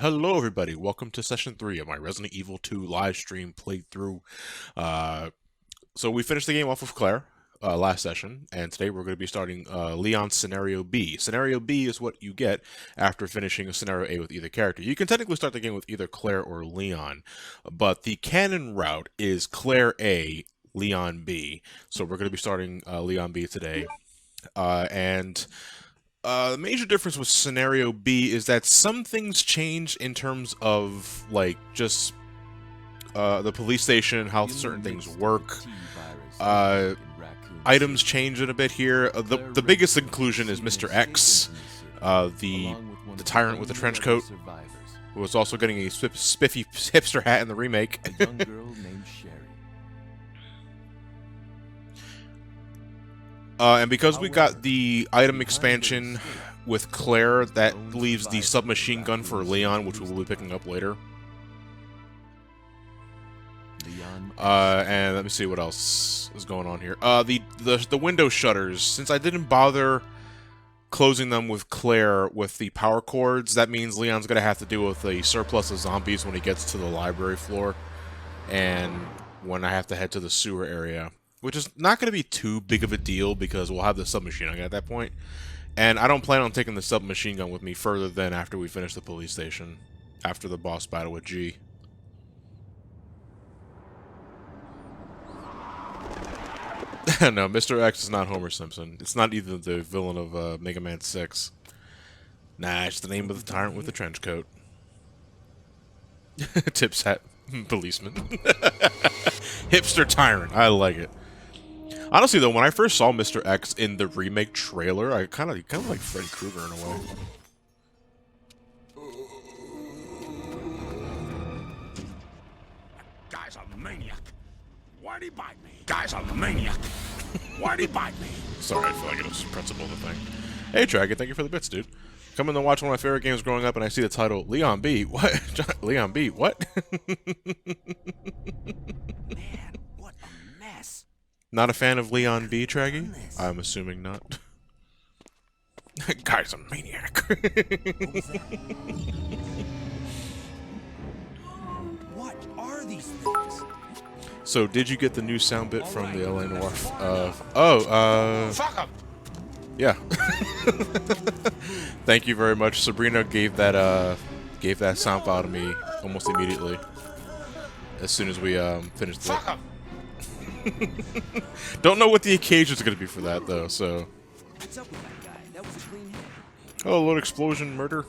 Hello, everybody. Welcome to session 3 of my Resident Evil 2 live stream playthrough. Uh, so we finished the game off with Claire last session, and today we're going to be starting Leon's Scenario B. Scenario B is what you get after finishing Scenario A with either character. You can technically start the game with either Claire or Leon, but the canon route is Claire A, Leon B. So we're going to be starting Leon B today. The major difference with Scenario B is that some things change in terms of, like, just the police station, how certain things work. Items change in a bit here. The biggest inclusion is Mr. X, the tyrant with the trench coat, who was also getting a spiffy hipster hat in the remake. And because we got the item expansion with Claire, that leaves the submachine gun for Leon, which we'll be picking up later. And let me see what else is going on here. The window shutters, since I didn't bother closing them with Claire with the power cords, that means Leon's gonna have to deal with a surplus of zombies when he gets to the library floor, and when I have to head to the sewer area. Which is not going to be too big of a deal because we'll have the submachine gun at that point. And I don't plan on taking the submachine gun with me further than after we finish the police station. After the boss battle with G. No, Mr. X is not Homer Simpson. It's not even the villain of Mega Man 6. Nah, it's the name of the tyrant with the trench coat. Tips hat policeman. Hipster tyrant. I like it. Honestly, though, when I first saw Mr. X in the remake trailer, I kind of like Freddy Krueger in a way. Guy's a maniac. Why'd he bite me? Guy's a maniac. Why'd he bite me? Sorry, I feel like it was principle the thing. Hey, Dragon, thank you for the bits, dude. Coming to watch one of my favorite games growing up, and I see the title Leon B. What? Leon B. What? Man, what a mess. Not a fan of Leon B, Traggy? I'm assuming not. Guy's a maniac. What are these things? So, did you get the new sound bit from the LA Noir? Fuck 'em. Yeah. Thank you very much. Sabrina gave that sound file to me almost immediately. As soon as we finished it. Fuck 'em. Don't know what the occasion's gonna be for that though, so. What's up with that guy? That was a clean hit. Oh, Lord Explosion Murder.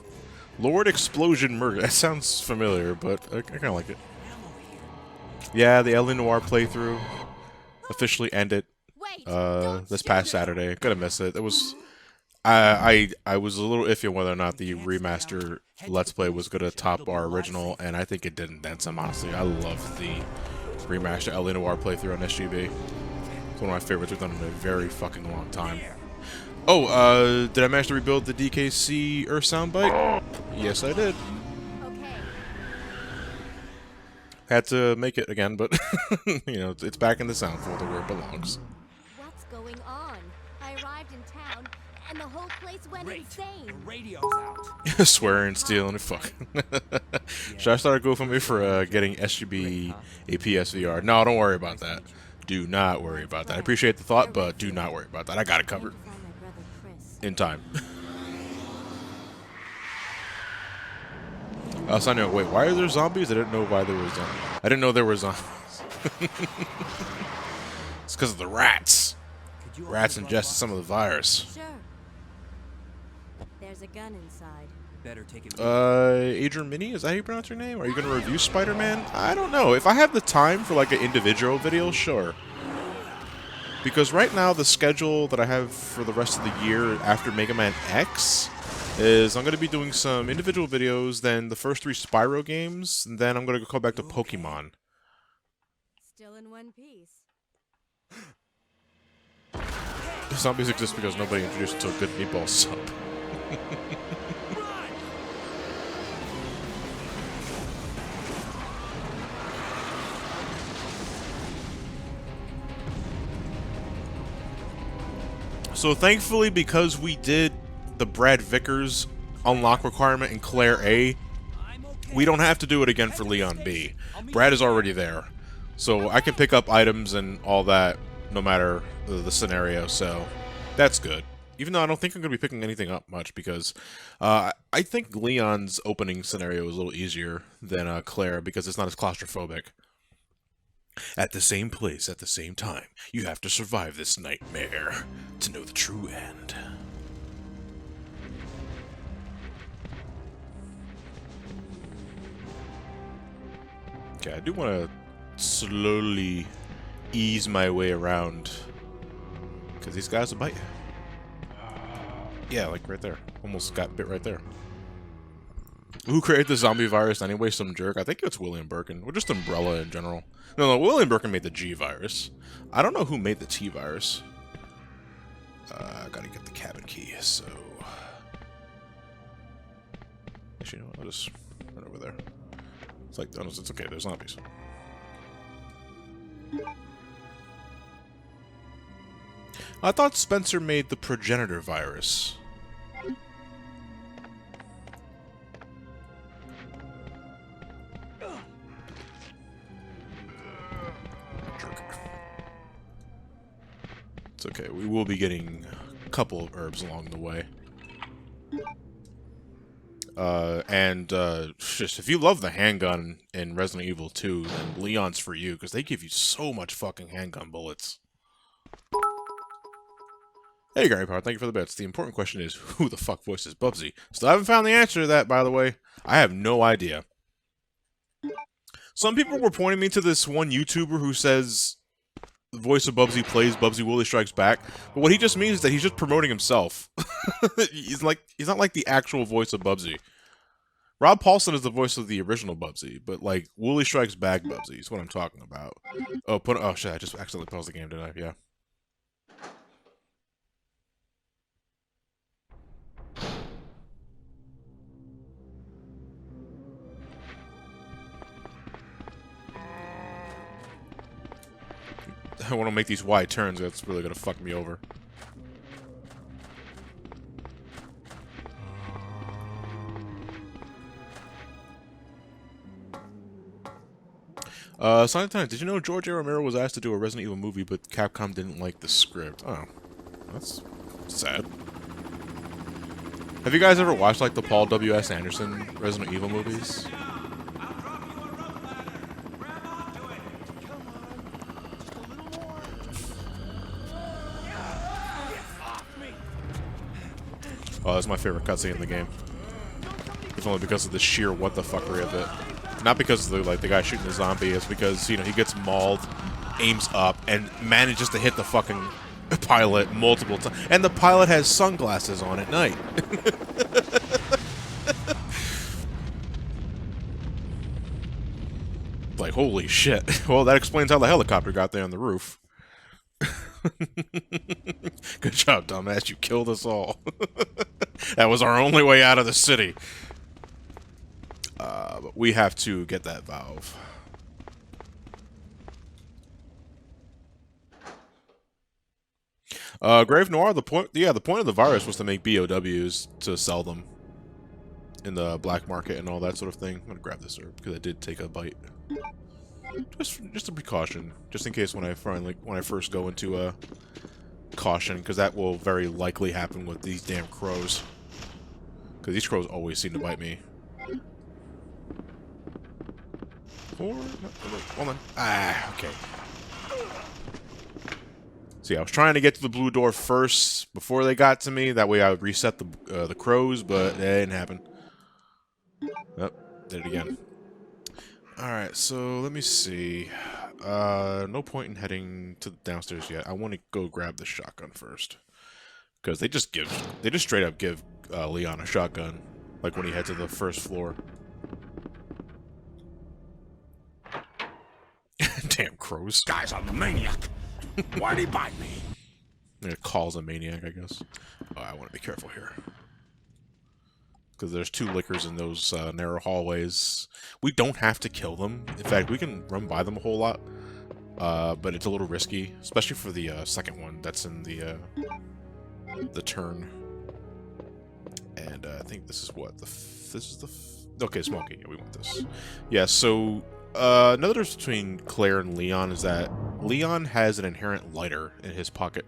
Lord Explosion Murder. That sounds familiar, but I kinda like it. Yeah, the LA Noir playthrough officially ended this past Saturday. Gonna miss it. It was I was a little iffy on whether or not the remaster Let's Play was gonna top our original, and I think it didn't then some, honestly. I love the remaster LA Noir playthrough on SGB. It's one of my favorites we've done in a very fucking long time. Oh, did I manage to rebuild the DKC Earth soundbite? Yes, I did. Had to make it again, but, you know, it's back in the sound folder where it belongs. What's going on? I arrived in town, and the whole place went insane. The radio's out. Swearing, stealing, fuck. Should I start a GoFundMe for getting SGB a PSVR? No, don't worry about that. Do not worry about that. I appreciate the thought, but do not worry about that. I got it covered. In time. So I know. Wait, why are there zombies? I didn't know why there was zombies. I didn't know there were zombies. It's because of the rats. Rats ingested some of the virus. Sure. There's a gun inside. Better take it. Adrian Minnie, is that how you pronounce your name? Are you gonna review Spider-Man? I don't know. If I have the time for like an individual video, sure. Because right now the schedule that I have for the rest of the year after Mega Man X is I'm going to be doing some individual videos, then the first 3 Spyro games, and then I'm going to go back to Pokemon. Still in one piece. Zombies exist because nobody introduced it to a good meatball sub. So thankfully, because we did the Brad Vickers unlock requirement in Claire A, we don't have to do it again for Leon B. Brad is already there. So I can pick up items and all that no matter the scenario, so that's good. Even though I don't think I'm going to be picking anything up much because I think Leon's opening scenario is a little easier than Claire because it's not as claustrophobic. At the same place, at the same time, you have to survive this nightmare to know the true end. Okay, I do want to slowly ease my way around because these guys will bite you. Yeah, like right there. Almost got bit right there. Who created the zombie virus anyway? Some jerk? I think it's William Birkin. Or just Umbrella in general. No, William Birkin made the G virus. I don't know who made the T virus. I gotta get the cabin key, so... Actually, you know what? I'll just run over there. It's like, oh, it's okay, there's zombies. I thought Spencer made the progenitor virus. Jerk. It's okay, we will be getting a couple of herbs along the way. Just if you love the handgun in Resident Evil 2, then Leon's for you, because they give you so much fucking handgun bullets. Hey, Gary Power, thank you for the bits. The important question is, who the fuck voices Bubsy? Still haven't found the answer to that, by the way. I have no idea. Some people were pointing me to this one YouTuber who says the voice of Bubsy plays Bubsy Woolly Strikes Back, but what he just means is that he's just promoting himself. He's not like the actual voice of Bubsy. Rob Paulson is the voice of the original Bubsy, but like Woolly Strikes Back Bubsy is what I'm talking about. Oh shit, I just accidentally paused the game, didn't I? Yeah. I want to make these wide turns, that's really gonna fuck me over. Sometimes, did you know George A. Romero was asked to do a Resident Evil movie, but Capcom didn't like the script? Oh, that's sad. Have you guys ever watched, like, the Paul W.S. Anderson Resident Evil movies? Oh, that's my favorite cutscene in the game. It's only because of the sheer what-the-fuckery of it. Not because of the guy shooting the zombie, it's because, you know, he gets mauled, aims up, and manages to hit the fucking pilot multiple times. And the pilot has sunglasses on at night. Like, holy shit. Well, that explains how the helicopter got there on the roof. Good job, dumbass. You killed us all. That was our only way out of the city. But we have to get that valve. Grave Noir, the point of the virus was to make BOWs to sell them in the black market and all that sort of thing. I'm gonna grab this herb because I did take a bite. Just a precaution, just in case when I first go into caution, because that will very likely happen with these damn crows. Because these crows always seem to bite me. Hold on. Ah, okay. See, I was trying to get to the blue door first before they got to me. That way I would reset the crows, but that didn't happen. Oh, did it again. Alright, so let me see. No point in heading to the downstairs yet. I want to go grab the shotgun first. Because they just straight up give Leon a shotgun. Like when he heads to the first floor. Damn crows. Guy's a maniac. Why'd he bite me? It calls a maniac, I guess. Oh, I want to be careful here. Because there's two lickers in those narrow hallways. We don't have to kill them. In fact, we can run by them a whole lot. But it's a little risky. Especially for the second one that's in the turn. And I think this is what? This is the Okay, small key. Yeah, we want this. Yeah, so another difference between Claire and Leon is that Leon has an inherent lighter in his pocket,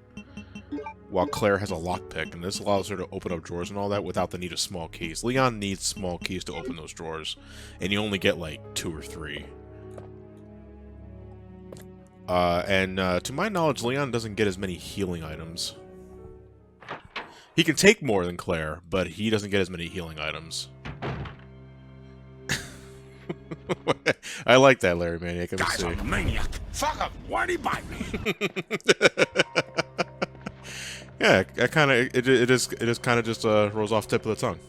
while Claire has a lockpick, and this allows her to open up drawers and all that without the need of small keys. Leon needs small keys to open those drawers, and you only get like 2 or 3. To my knowledge, Leon doesn't get as many healing items. He can take more than Claire, but he doesn't get as many healing items. I like that, Larry Maniac. Guy's a maniac. Fuck him. Why'd he bite me? Yeah, I kind of it is kind of just rolls off the tip of the tongue.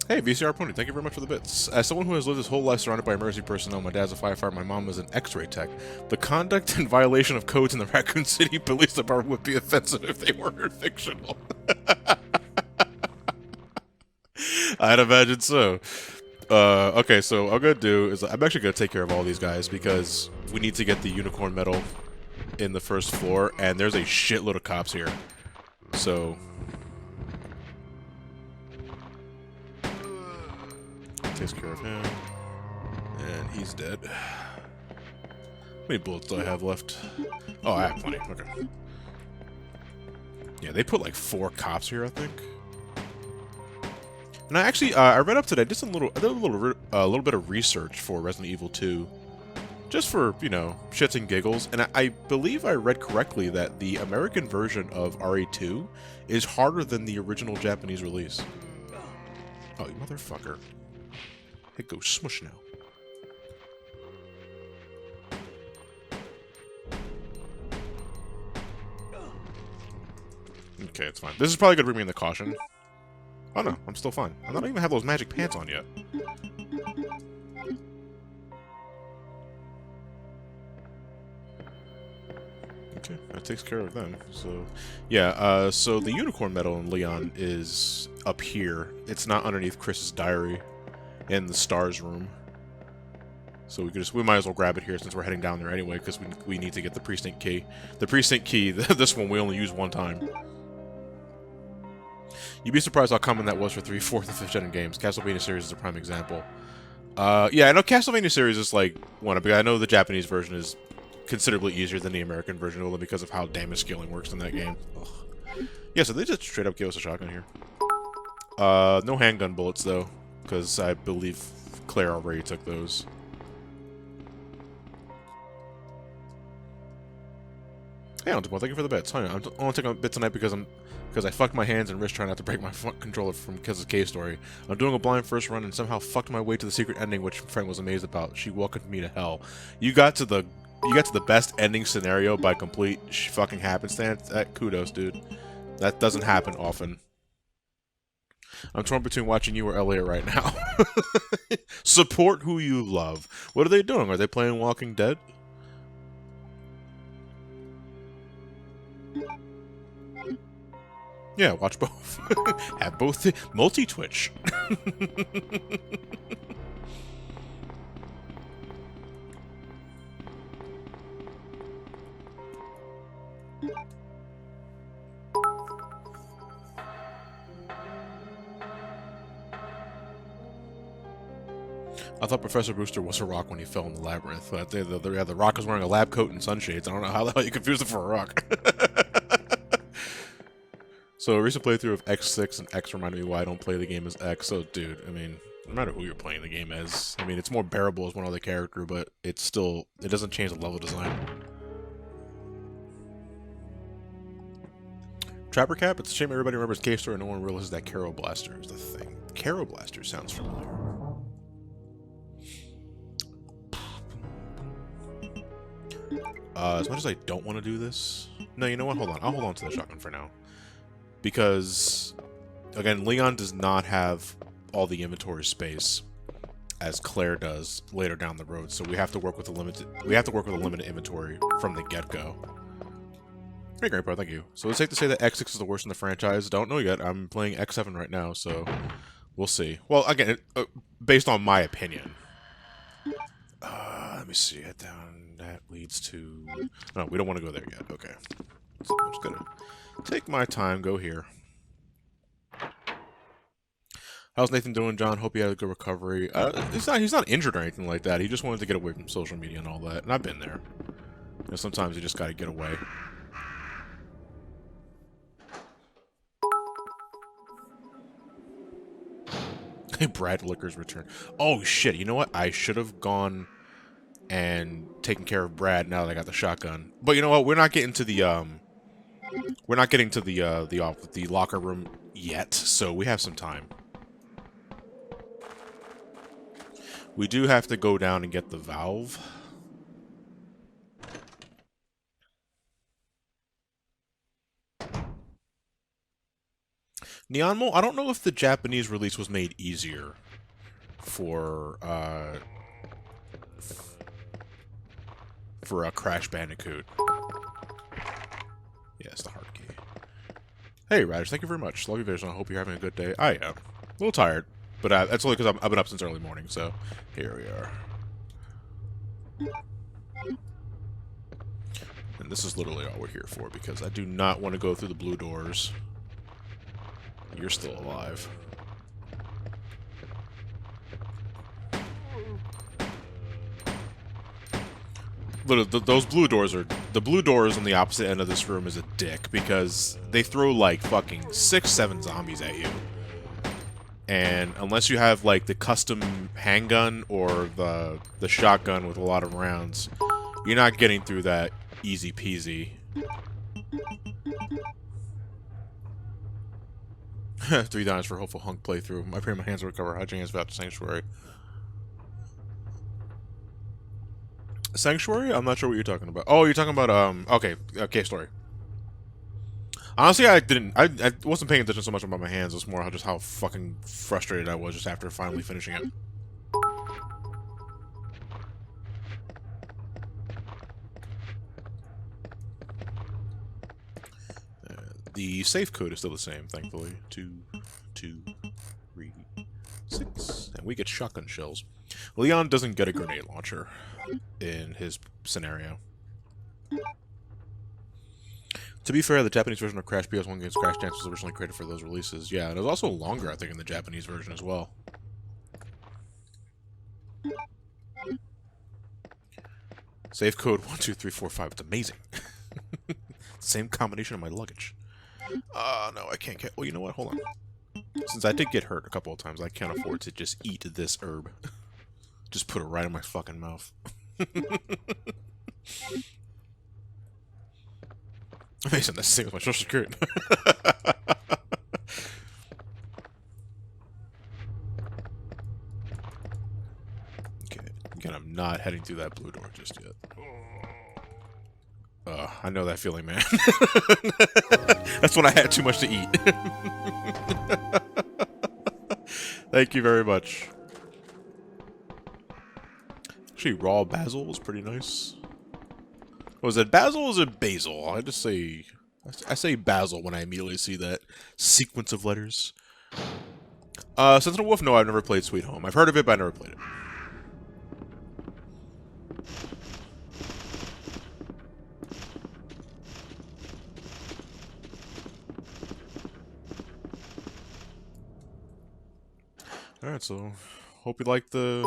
Hey, VCR Pony, thank you very much for the bits. As someone who has lived his whole life surrounded by emergency personnel, my dad's a firefighter, my mom is an X-ray tech. The conduct and violation of codes in the Raccoon City Police Department would be offensive if they weren't fictional. I'd imagine so. Okay, so what I'm gonna do is I'm actually gonna take care of all these guys because we need to get the unicorn medal in the first floor, and there's a shitload of cops here. So takes care of him, and he's dead. How many bullets do I have left? Oh, I have plenty. Okay. Yeah, they put like 4 cops here, I think. And I read up today. I did a little bit of research for Resident Evil 2, just for, you know, shits and giggles. And I believe I read correctly that the American version of RE2 is harder than the original Japanese release. Oh, you motherfucker! Hey, go smush now. Okay, it's fine. This is probably gonna bring me in the caution. Oh no, I'm still fine. I don't even have those magic pants on yet. Okay, that takes care of them. So, yeah, so the unicorn medal in Leon is up here. It's not underneath Chris's diary in the stars room. So we might as well grab it here since we're heading down there anyway, because we need to get the precinct key. The precinct key, this one we only use one time. You'd be surprised how common that was for 3, 4th, and 5th gen games. Castlevania series is a prime example. Yeah, I know Castlevania series is like one, but I know the Japanese version is considerably easier than the American version, only because of how damage scaling works in that game. Ugh. Yeah, so they just straight up gave us a shotgun here. No handgun bullets though, because I believe Claire already took those. Hey, Antipon, thank you for the bits. I'm only taking a bit tonight because I fucked my hands and wrist trying not to break my controller from Kiz's cave story. I'm doing a blind first run and somehow fucked my way to the secret ending, which Frank was amazed about. She welcomed me to hell. You got to the best ending scenario by complete fucking happenstance. Kudos, dude. That doesn't happen often. I'm torn between watching you or Elliot right now. Support who you love. What are they doing? Are they playing Walking Dead? Yeah, watch both. Have both multi-Twitch. I thought Professor Brewster was a rock when he fell in the labyrinth. But the rock was wearing a lab coat and sunshades. I don't know how the hell you confused it for a rock. So a recent playthrough of X6 and X reminded me why I don't play the game as X. So, dude, I mean, no matter who you're playing the game as, I mean, it's more bearable as one other character, but it doesn't change the level design. Trapper Cap, it's a shame everybody remembers Cave Story and no one realizes that Carol Blaster is the thing. Carol Blaster sounds familiar. As much as I don't want to do this... No, you know what? Hold on. I'll hold on to the shotgun for now. Because, again, Leon does not have all the inventory space as Claire does later down the road, so we have to work with a limited inventory from the get-go. Hey, Grandpa, thank you. So it's safe to say that X6 is the worst in the franchise. Don't know yet. I'm playing X7 right now, so we'll see. Well, again, based on my opinion. Let me see. Head down. that leads to... No, we don't want to go there yet. Okay. So I'm just gonna take my time, go here. How's Nathan doing, John? Hope you had a good recovery. He's not injured or anything like that. He just wanted to get away from social media and all that. And I've been there. You know, sometimes you just gotta get away. Hey, Brad Licker's return. Oh shit! You know what? I should have gone and taken care of Brad now that I got the shotgun. But you know what? We're not getting to the the locker room yet, so we have some time. We do have to go down and get the valve. Neon Mole, I don't know if the Japanese release was made easier for a Crash Bandicoot. Yeah, it's the hard key. Hey, Radish, thank you very much. Love you, Vision. I hope you're having a good day. I am. A little tired, but that's only because I've been up since early morning, so here we are. And this is literally all we're here for, because I do not want to go through the blue doors. You're still alive. Literally, those blue doors are... The blue doors on the opposite end of this room is a dick, because they throw, like, fucking 6-7 zombies at you. And unless you have, like, the custom handgun or the shotgun with a lot of rounds, you're not getting through that easy peasy. 3 dimes for a hopeful hunk playthrough. I pray my hands will recover. How'd your hands about Sanctuary? Sanctuary? I'm not sure what you're talking about. Oh, you're talking about, okay, story. Honestly, I wasn't paying attention so much about my hands. It was more just how fucking frustrated I was just after finally finishing it. The safe code is still the same, thankfully. 2, 2, 3, 6. And we get shotgun shells. Leon doesn't get a grenade launcher in his scenario. To be fair, the Japanese version of Crash PS1 games Crash Dance was originally created for those releases. Yeah, and it was also longer, I think, in the Japanese version as well. Safe code 12345. It's amazing. Same combination of my luggage. No, I can't get... Well, you know what? Hold on. Since I did get hurt a couple of times, I can't afford to just eat this herb. Just put it right in my fucking mouth. Amazing, that's the same as my social security. Okay, again, I'm not heading through that blue door just yet. I know that feeling, man. That's when I had too much to eat. Thank you very much. Actually, raw basil was pretty nice. Was it basil or was it basil? I say basil when I immediately see that sequence of letters. Sentinel Wolf, no, I've never played Sweet Home. I've heard of it, but I never played it. Alright, so hope you like the...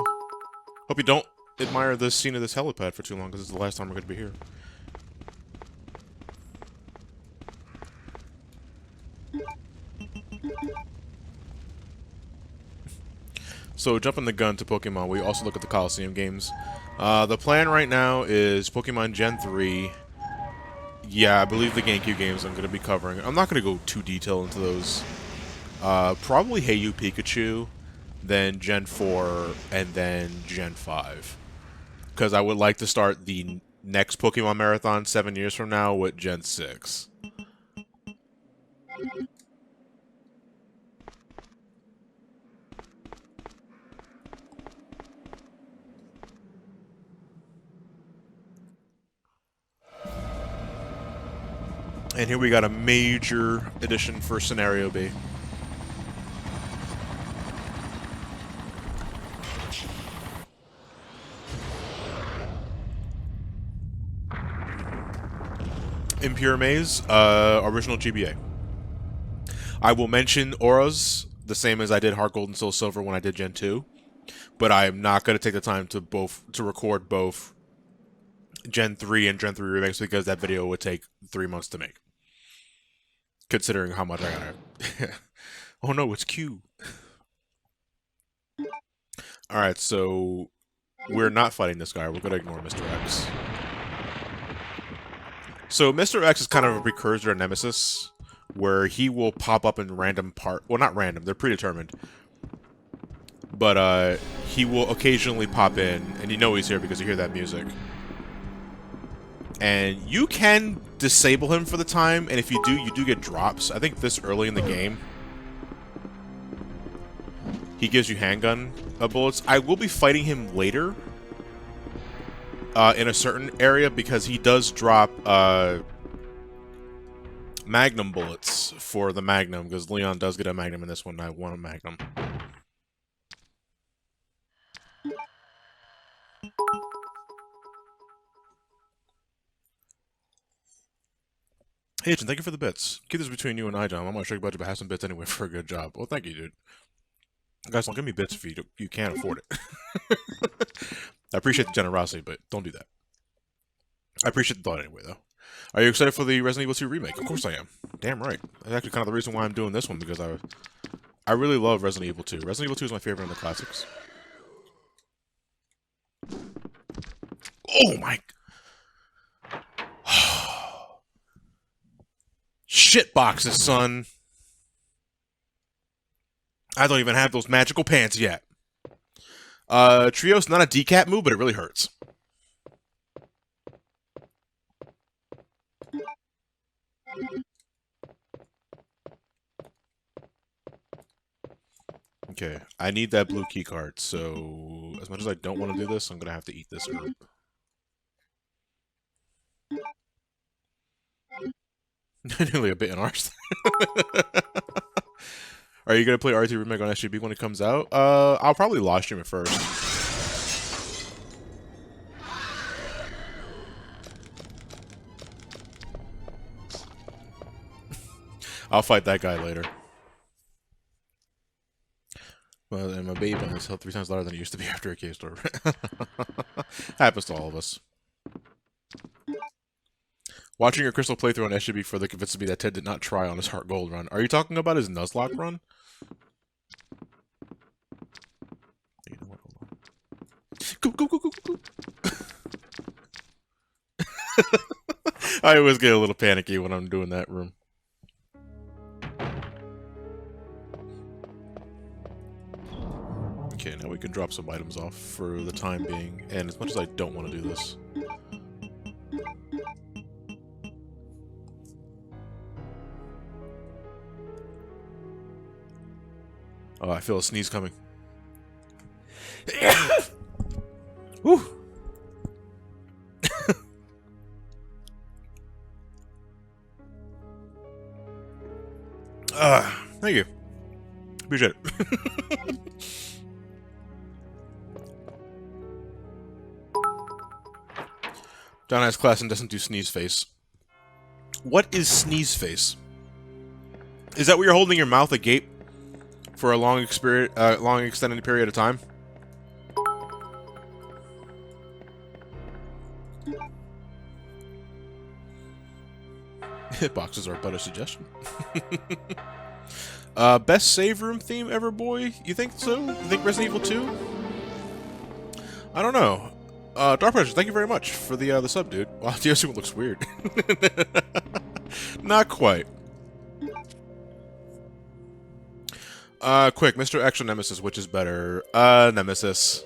Hope you don't admire this scene of this helipad for too long, because it's the last time we're going to be here. So, jumping the gun to Pokemon, we also look at the Coliseum games. The plan right now is Pokemon Gen 3. Yeah, I believe the GameCube games I'm going to be covering. I'm not going to go too detailed into those. Probably Hey You Pikachu, then Gen 4, and then Gen 5. Because I would like to start the next Pokemon Marathon 7 years from now with Gen 6. And here we got a major addition for Scenario B. Impure Maze, original GBA. I will mention auras the same as I did Heart Gold and Soul Silver when I did Gen 2, but I am not going to take the time to record both Gen 3 and Gen 3 remakes because that video would take 3 months to make. Considering how much I got. Oh no, it's Q. Alright, so we're not fighting this guy. We're going to ignore Mr. X. So Mr. X is kind of a precursor to Nemesis, where he will pop up in random well, not random, they're predetermined. But he will occasionally pop in, and you know he's here because you hear that music. And you can disable him for the time, and if you do, you do get drops. I think this early in the game, he gives you handgun bullets. I will be fighting him later in a certain area because he does drop Magnum bullets for the Magnum, because Leon does get a Magnum in this one, and I want a Magnum. Hey, Agent, thank you for the bits. Keep this between you and I, John. I'm not sure your budget, but have some bits anyway for a good job. Well, thank you, dude. Guys, don't give me bits if you can't afford it. I appreciate the generosity, but don't do that. I appreciate the thought anyway, though. Are you excited for the Resident Evil 2 remake? Of course I am. Damn right. That's actually kind of the reason why I'm doing this one, because I really love Resident Evil 2. Resident Evil 2 is my favorite of the classics. Oh my... Shit boxes, son. I don't even have those magical pants yet. Trio's not a decap move, but it really hurts. Okay, I need that blue key card, so as much as I don't want to do this, I'm gonna have to eat this herb. Nearly a bit in ours. Are you gonna play RT Remake on SGB when it comes out? I'll probably live stream it first. I'll fight that guy later. Well, and my baby is 3 times louder than it used to be after a cave store. Happens to all of us. Watching your Crystal playthrough on SGB further convinced me that Ted did not try on his Heart Gold run. Are you talking about his Nuzlocke run? Go, go, go, go, go. I always get a little panicky when I'm doing that room. Okay, now we can drop some items off for the time being, and as much as I don't want to do this. Oh, I feel a sneeze coming. Whew. Thank you. Appreciate it. John has class and doesn't do sneeze face. What is sneeze face? Is that where you're holding your mouth agape for a long extended period of time? Hitboxes are but a suggestion. Best save room theme ever, boy? You think so? You think Resident Evil 2? I don't know. Dark Pressure, thank you very much for the sub, dude. Wow, the other one looks weird. Not quite. Quick, Mr. X or Nemesis, which is better? Nemesis.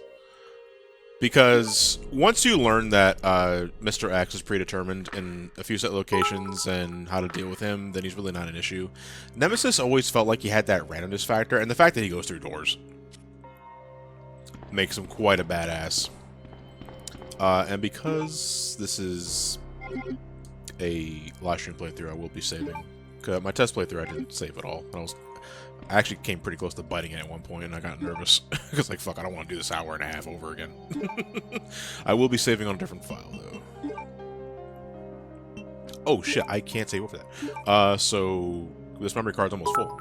Because once you learn that Mr. X is predetermined in a few set locations and how to deal with him, then he's really not an issue. Nemesis always felt like he had that randomness factor, and the fact that he goes through doors makes him quite a badass. And because this is a live stream playthrough, I will be saving. My test playthrough, I didn't save at all. I actually came pretty close to biting it at one point, and I got nervous. Because, like, fuck, I don't want to do this hour and a half over again. I will be saving on a different file, though. Oh shit, I can't save over that. So this memory card's almost full.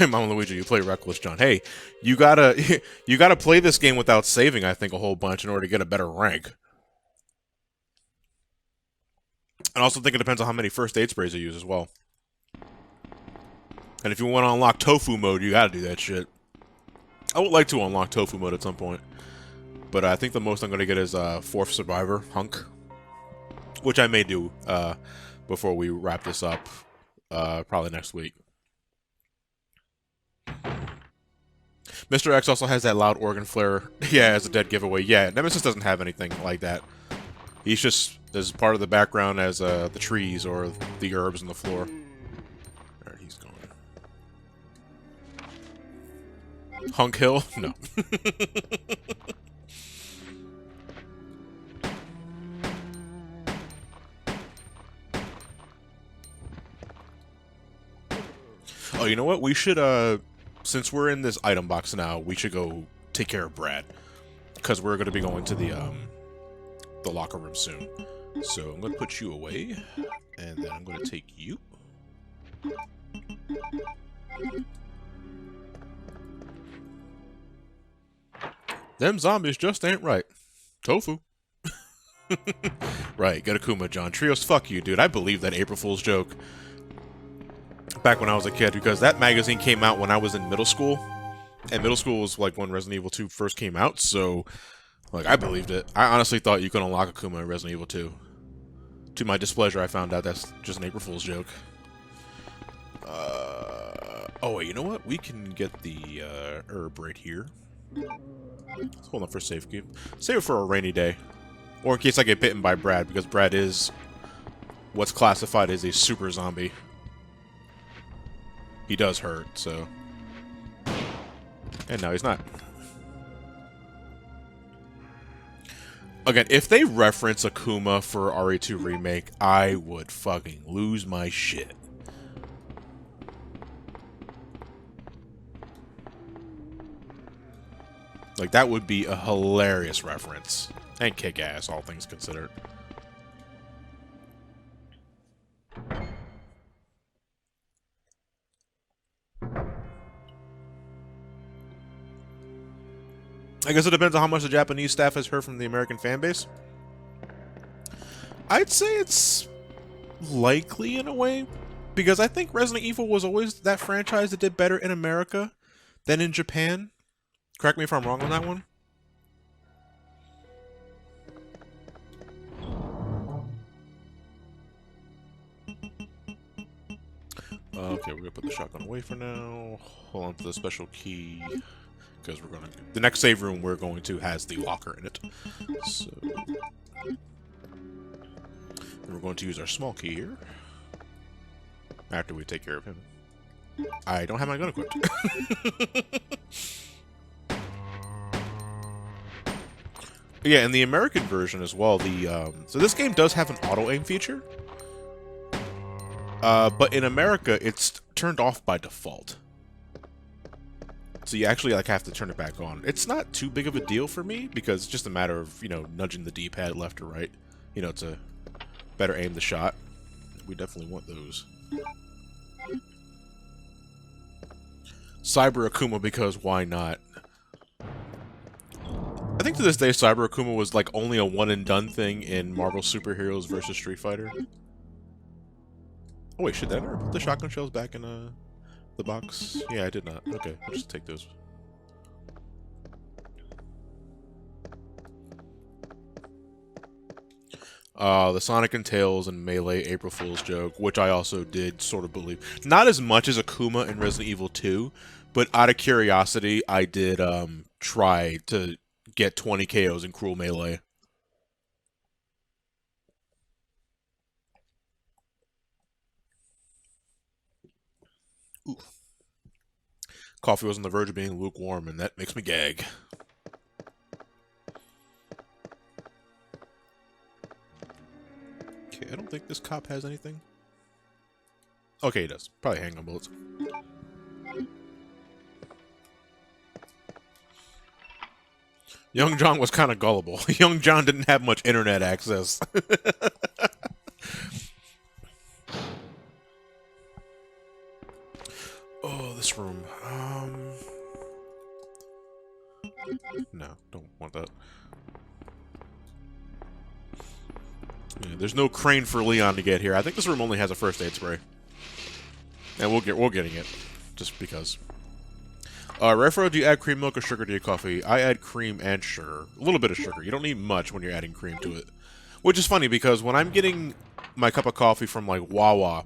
Mama Luigi, you play Reckless John. Hey, you gotta you gotta play this game without saving, I think, a whole bunch in order to get a better rank. And I also think it depends on how many first aid sprays you use as well. And if you want to unlock Tofu mode, you gotta do that shit. I would like to unlock Tofu mode at some point. But I think the most I'm gonna get is Fourth Survivor, Hunk. Which I may do before we wrap this up. Probably next week. Mr. X also has that loud organ flare. Yeah, as a dead giveaway. Yeah, Nemesis doesn't have anything like that. He's just as part of the background as the trees or the herbs on the floor. Alright, he's gone. Hunk Hill? No. Oh, you know what? We should, since we're in this item box now, we should go take care of Brad. Because we're going to be going to the locker room soon. So I'm going to put you away, and then I'm going to take you. Them zombies just ain't right. Tofu. Right, get Akuma, John. Trios, fuck you, dude. I believe that April Fool's joke back when I was a kid, because that magazine came out when I was in middle school. And middle school was like when Resident Evil 2 first came out, so like I believed it. I honestly thought you could unlock Akuma in Resident Evil 2. To my displeasure, I found out that's just an April Fool's joke. Oh wait, you know what? We can get the herb right here. Let's hold on for safekeep. Save it for a rainy day. Or in case I get bitten by Brad, because Brad is what's classified as a super zombie. He does hurt, so... And now he's not. Again, if they reference Akuma for RE2 Remake, I would fucking lose my shit. Like, that would be a hilarious reference. And kick-ass, all things considered. I guess it depends on how much the Japanese staff has heard from the American fan base. I'd say it's likely in a way, because I think Resident Evil was always that franchise that did better in America than in Japan. Correct me if I'm wrong on that one. Okay, we're gonna put the shotgun away for now. Hold on to the special key. Because we're gonna... The next save room we're going to has the locker in it. So... And we're going to use our small key here. After we take care of him. I don't have my gun equipped. Yeah, in the American version as well, the... So this game does have an auto-aim feature. But in America, it's turned off by default. So you actually like have to turn it back on. It's not too big of a deal for me because it's just a matter of, you know, nudging the D-pad left or right, you know, to better aim the shot. We definitely want those. Cyber Akuma, because why not? I think to this day Cyber Akuma was like only a one and done thing in Marvel Superheroes vs. Street Fighter. Oh wait, shit, did I never put the shotgun shells back in the box? Yeah, I did not. Okay, I'll just take those. The Sonic and Tails and Melee April Fool's joke, which I also did sort of believe. Not as much as Akuma in Resident Evil 2, but out of curiosity, I did try to get 20 KOs in Cruel Melee. Ooh. Coffee was on the verge of being lukewarm, and that makes me gag. Okay, I don't think this cop has anything. Okay, he does. Probably handgun bullets. Young John was kind of gullible. Young John didn't have much internet access. Oh, this room. No, don't want that. Yeah, there's no crane for Leon to get here. I think this room only has a first aid spray. And we're getting it. Just because. Refro, do you add cream milk or sugar to your coffee? I add cream and sugar. A little bit of sugar. You don't need much when you're adding cream to it. Which is funny because when I'm getting my cup of coffee from like Wawa,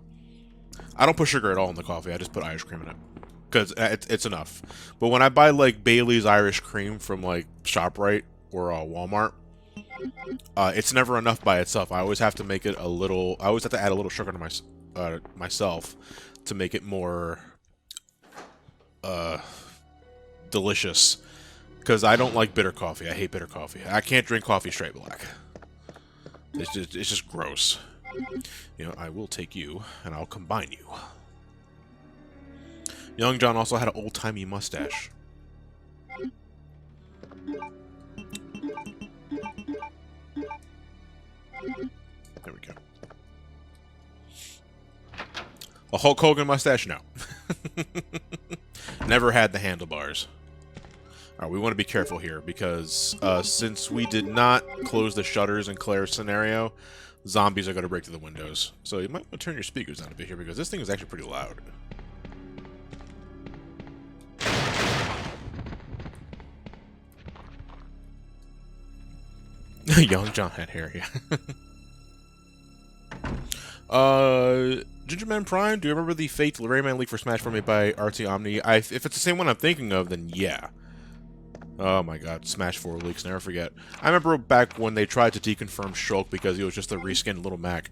I don't put sugar at all in the coffee. I just put Irish cream in it. Because it's enough. But when I buy like Bailey's Irish cream from like ShopRite or Walmart, it's never enough by itself. I always have to make it a little. I always have to add a little sugar to myself to make it more delicious. Because I don't like bitter coffee. I hate bitter coffee. I can't drink coffee straight black. It's just gross. You know, I will take you and I'll combine you. Young John also had an old-timey mustache. There we go. A Hulk Hogan mustache? No. Never had the handlebars. Alright, we want to be careful here, because since we did not close the shutters in Claire's scenario, zombies are going to break through the windows. So you might want to turn your speakers down a bit here, because this thing is actually pretty loud. Young John had hair, yeah. Gingerman Prime, do you remember the Fate Rayman leak for Smash for me by RT Omni? If it's the same one I'm thinking of, then yeah. Oh my god, Smash 4 leaks, never forget. I remember back when they tried to deconfirm Shulk because he was just a reskinned Little Mac.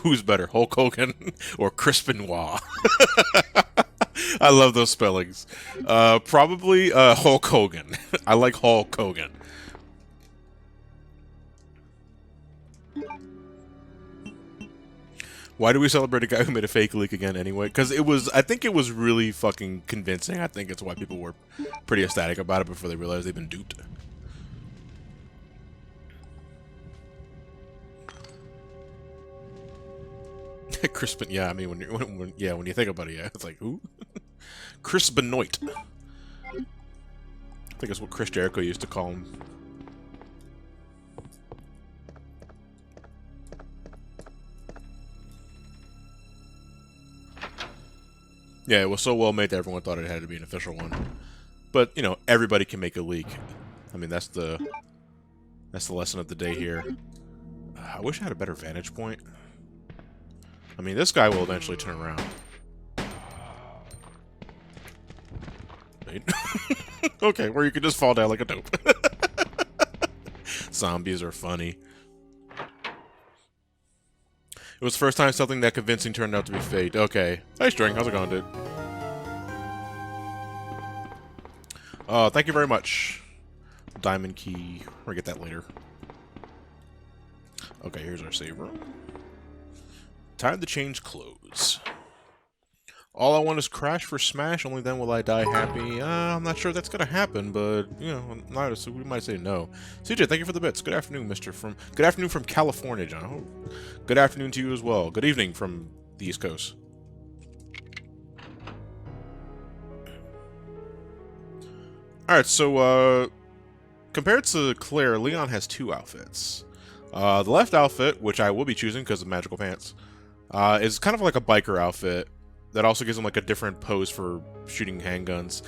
Who's better, Hulk Hogan or Chris Benoit? I love those spellings. Probably Hulk Hogan. I like Hulk Hogan. Why do we celebrate a guy who made a fake leak again anyway? Because it was, I think it was really fucking convincing. I think it's why people were pretty ecstatic about it before they realized they've been duped. Crispin, yeah, I mean, when you think about it, yeah, it's like, who? Chris Benoit. I think that's what Chris Jericho used to call him. Yeah, it was so well made that everyone thought it had to be an official one. But, you know, everybody can make a leak. I mean, that's the lesson of the day here. I wish I had a better vantage point. I mean, this guy will eventually turn around. Wait. Okay, or you could just fall down like a dope. Zombies are funny. It was the first time something that convincing turned out to be fate. Okay. Hey, String. How's it going, dude? Thank you very much. Diamond key. We'll get that later. Okay, here's our save room. Time to change clothes. All I want is Crash for Smash, only then will I die happy. I'm not sure that's gonna happen, but, you know, so we might say no. CJ, thank you for the bits. Good afternoon, Good afternoon from California, John. Oh, good afternoon to you as well. Good evening from the East Coast. Alright, so, compared to Claire, Leon has two outfits. The left outfit, which I will be choosing because of magical pants, is kind of like a biker outfit. That also gives him like a different pose for shooting handguns.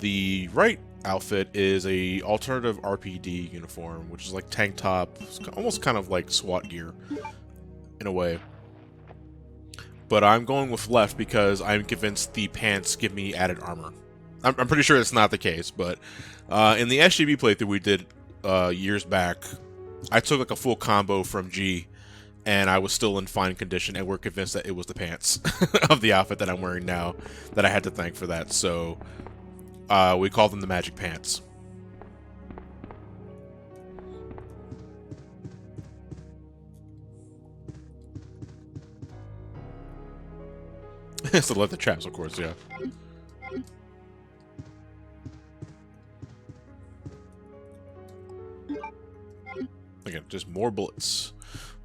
The right outfit is a alternative RPD uniform, which is like tank top, almost kind of like SWAT gear in a way. But I'm going with left because I'm convinced the pants give me added armor. I'm pretty sure it's not the case, but in the SGB playthrough we did years back, I took like a full combo from G. And I was still in fine condition, and we're convinced that it was the pants of the outfit that I'm wearing now that I had to thank for that. So we call them the magic pants. So let the chaps, of course, yeah. Again, just more bullets.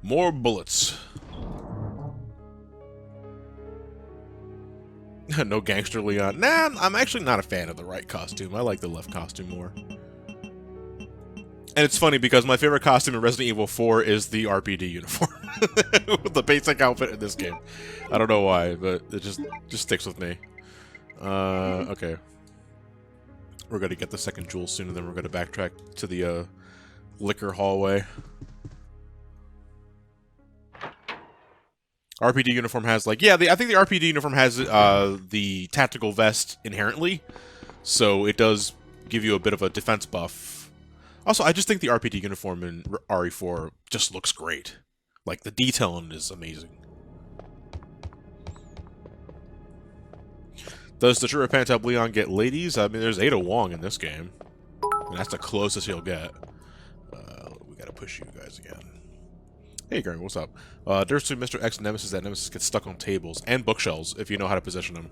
More bullets. No gangster Leon. Nah, I'm actually not a fan of the right costume. I like the left costume more. And it's funny because my favorite costume in Resident Evil 4 is the RPD uniform. With the basic outfit in this game. I don't know why, but it just sticks with me. Okay. We're gonna get the second jewel soon, and then we're gonna backtrack to the, liquor hallway. RPD uniform has, like, yeah, I think the RPD uniform has, the tactical vest inherently. So it does give you a bit of a defense buff. Also, I just think the RPD uniform in RE4 just looks great. Like, the detailing is amazing. Does the true Pantab Leon get ladies? I mean, there's Ada Wong in this game. And that's the closest he'll get. We gotta push you guys again. Hey, Gary, what's up? There's to Mr. X Nemesis that Nemesis gets stuck on tables and bookshelves if you know how to position them.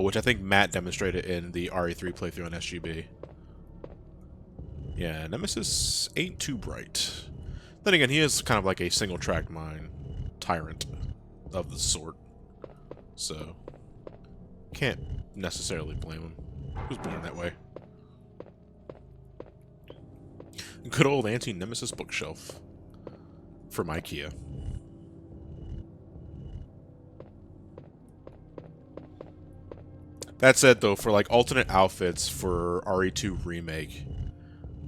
Which I think Matt demonstrated in the RE3 playthrough on SGB. Yeah, Nemesis ain't too bright. Then again, he is kind of like a single-track mind tyrant of the sort. So, can't necessarily blame him. He was born that way. Good old anti-Nemesis bookshelf from IKEA. That said, though, for like alternate outfits for RE2 Remake,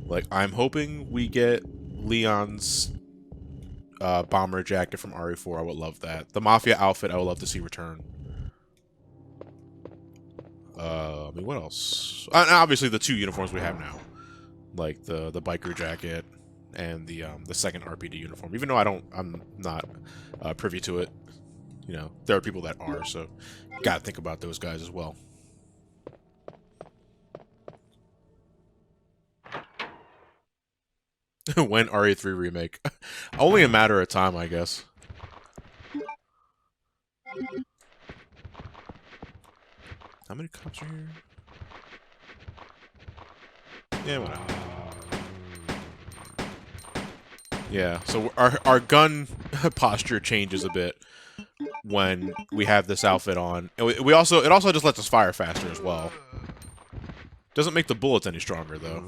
like I'm hoping we get Leon's bomber jacket from RE4. I would love that. The Mafia outfit, I would love to see return. I mean, what else? Obviously, the two uniforms we have now, like the biker jacket and the second RPD uniform. Even though I'm not privy to it. You know, there are people that are, so gotta think about those guys as well. When RE3 remake? Only a matter of time, I guess. How many cops are here? Yeah, whatever. Yeah, so our gun posture changes a bit when we have this outfit on. And it also just lets us fire faster as well. Doesn't make the bullets any stronger though.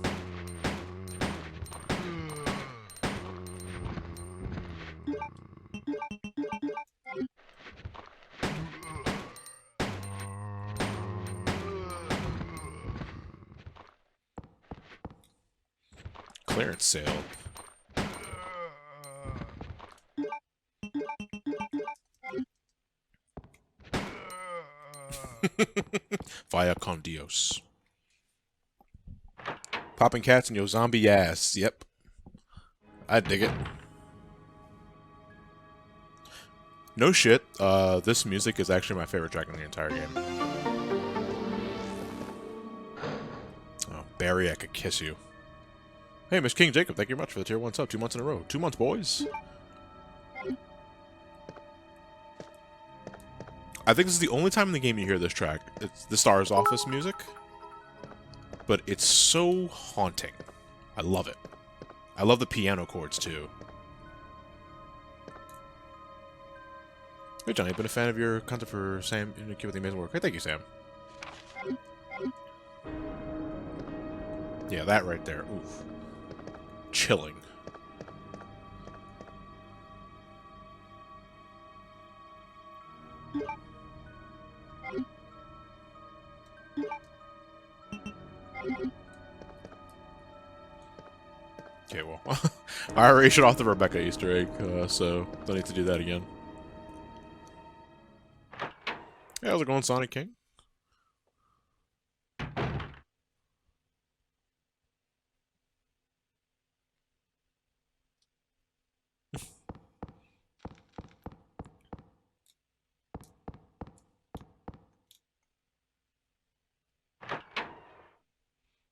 Clearance sale. Via con Dios. Popping cats in your zombie ass. Yep. I dig it. No shit. This music is actually my favorite track in the entire game. Oh, Barry, I could kiss you. Hey, Miss King Jacob, thank you very much for the tier 1 sub. 2 months in a row. 2 months, boys. I think this is the only time in the game you hear this track. It's the Star's Office music. But it's so haunting. I love it. I love the piano chords, too. Hey, Johnny, I've been a fan of your content for Sam. You keep with the amazing work. Hey, thank you, Sam. Yeah, that right there. Oof. Chilling. Okay, well, I already shut off the Rebecca Easter egg, so don't need to do that again. Hey, how's it going, Sonic King?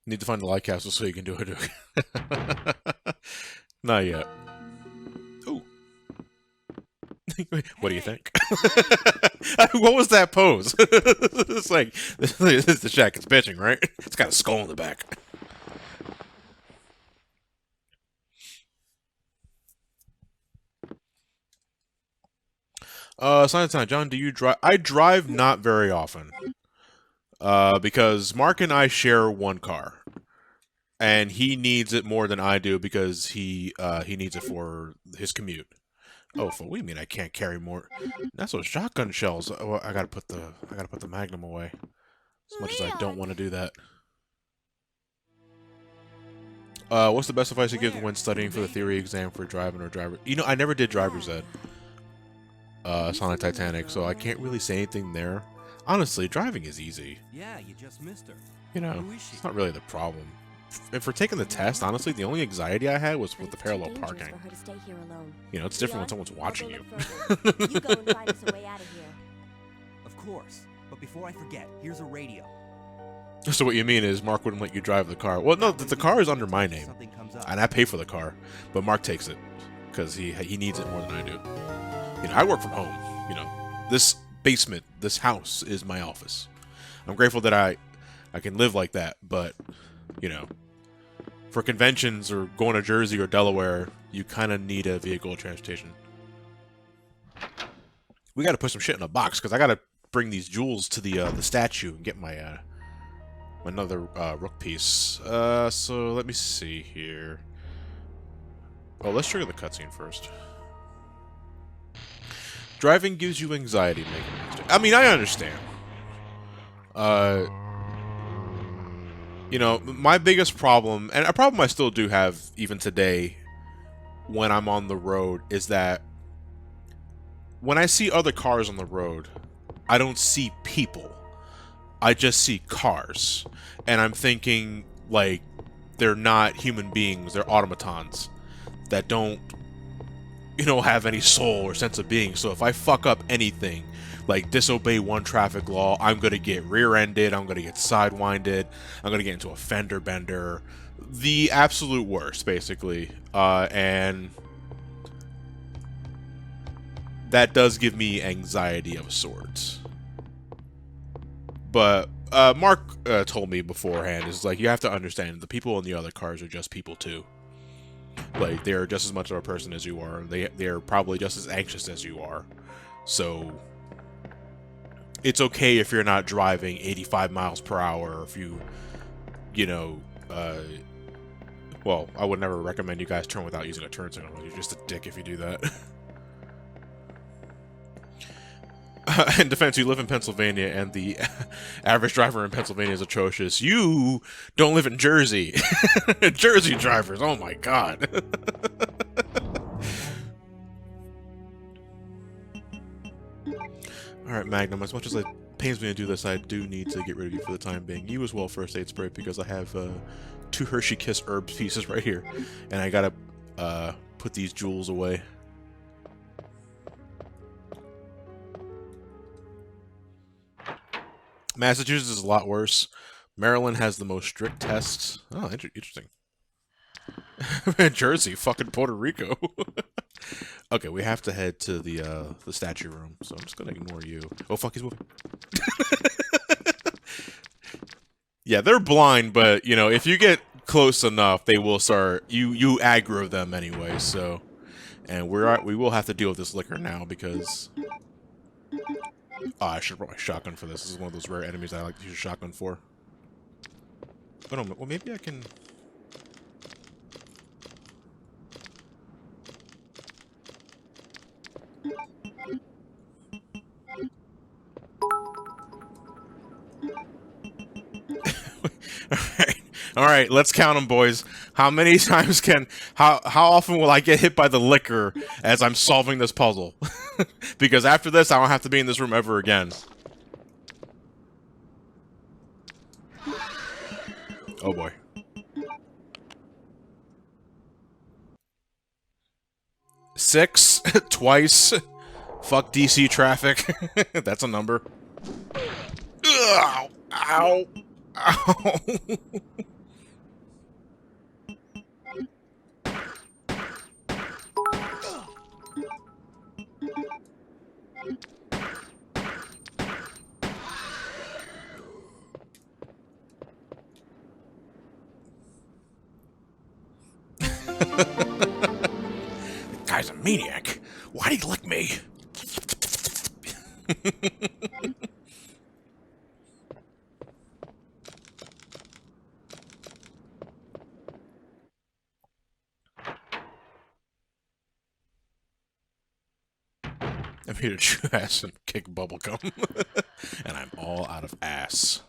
Need to find the light castle so you can do it. Not yet. Ooh. What do you think? What was that pose? It's like, this is the shack it's bitching, right? It's got a skull in the back. Silent John, do you drive? I drive not very often. Because Mark and I share one car. And he needs it more than I do because he needs it for his commute. Oh, what do you mean I can't carry more? That's those shotgun shells. Oh, I gotta put the Magnum away. As much as I don't want to do that. What's the best advice you give when studying for the theory exam for driving or driver? You know, I never did driver's ed. Sonic Titanic, so I can't really say anything there. Honestly, driving is easy. Yeah, you just missed her. You know, it's not really the problem. And for taking the test, honestly, the only anxiety I had was with the parallel parking. You know, it's different when someone's watching you. You go and find us a way out of here. Of course. But before I forget, here's a radio. So what you mean is Mark wouldn't let you drive the car. Well, no, the car is under my name. And I pay for the car. But Mark takes it. Because he needs it more than I do. You know, I work from home. You know, this basement, this house is my office. I'm grateful that I can live like that. But, you know, for conventions or going to Jersey or Delaware, you kind of need a vehicle of transportation. We got to put some shit in a box because I got to bring these jewels to the statue and get my another rook piece. So let me see here. Oh, let's trigger the cutscene first. Driving gives you anxiety making mistakes. I mean, I understand. You know, my biggest problem, and a problem I still do have even today when I'm on the road, is that when I see other cars on the road, I don't see people. I just see cars. And I'm thinking, like, they're not human beings, they're automatons that don't, you know, have any soul or sense of being. So if I fuck up anything, like disobey one traffic law, I'm gonna get rear-ended, I'm gonna get sidewinded, I'm gonna get into a fender bender. The absolute worst, basically. And that does give me anxiety of sorts. But Mark told me beforehand, is like, you have to understand, the people in the other cars are just people too. Like, they're just as much of a person as you are. They're probably just as anxious as you are. So it's okay if you're not driving 85 miles per hour, or if you know, well, I would never recommend you guys turn without using a turn signal. You're just a dick if you do that. In defense, you live in Pennsylvania, and the average driver in Pennsylvania is atrocious. You don't live in Jersey. Jersey drivers, oh my god. Alright, Magnum, as much as it pains me to do this, I do need to get rid of you for the time being. You as well, First Aid Spray, because I have 2 Hershey Kiss herbs pieces right here, and I gotta put these jewels away. Massachusetts is a lot worse. Maryland has the most strict tests. Oh, interesting. Jersey, fucking Puerto Rico. Okay, we have to head to the statue room, so I'm just gonna ignore you. Oh fuck, he's moving. Yeah, they're blind, but you know, if you get close enough, they will start. You aggro them anyway. So, and we will have to deal with this liquor now because. Oh, I should have brought my shotgun for this. This is one of those rare enemies I like to use a shotgun for. Oh no, well maybe I can... Alright, let's count them, boys. How many times how often will I get hit by the liquor as I'm solving this puzzle? Because after this, I don't have to be in this room ever again. Oh boy. Six, twice. Fuck DC traffic. That's a number. Ugh, ow. Ow. The guy's a maniac. Why'd he lick me? I'm here to chew ass and kick bubblegum. And I'm all out of ass.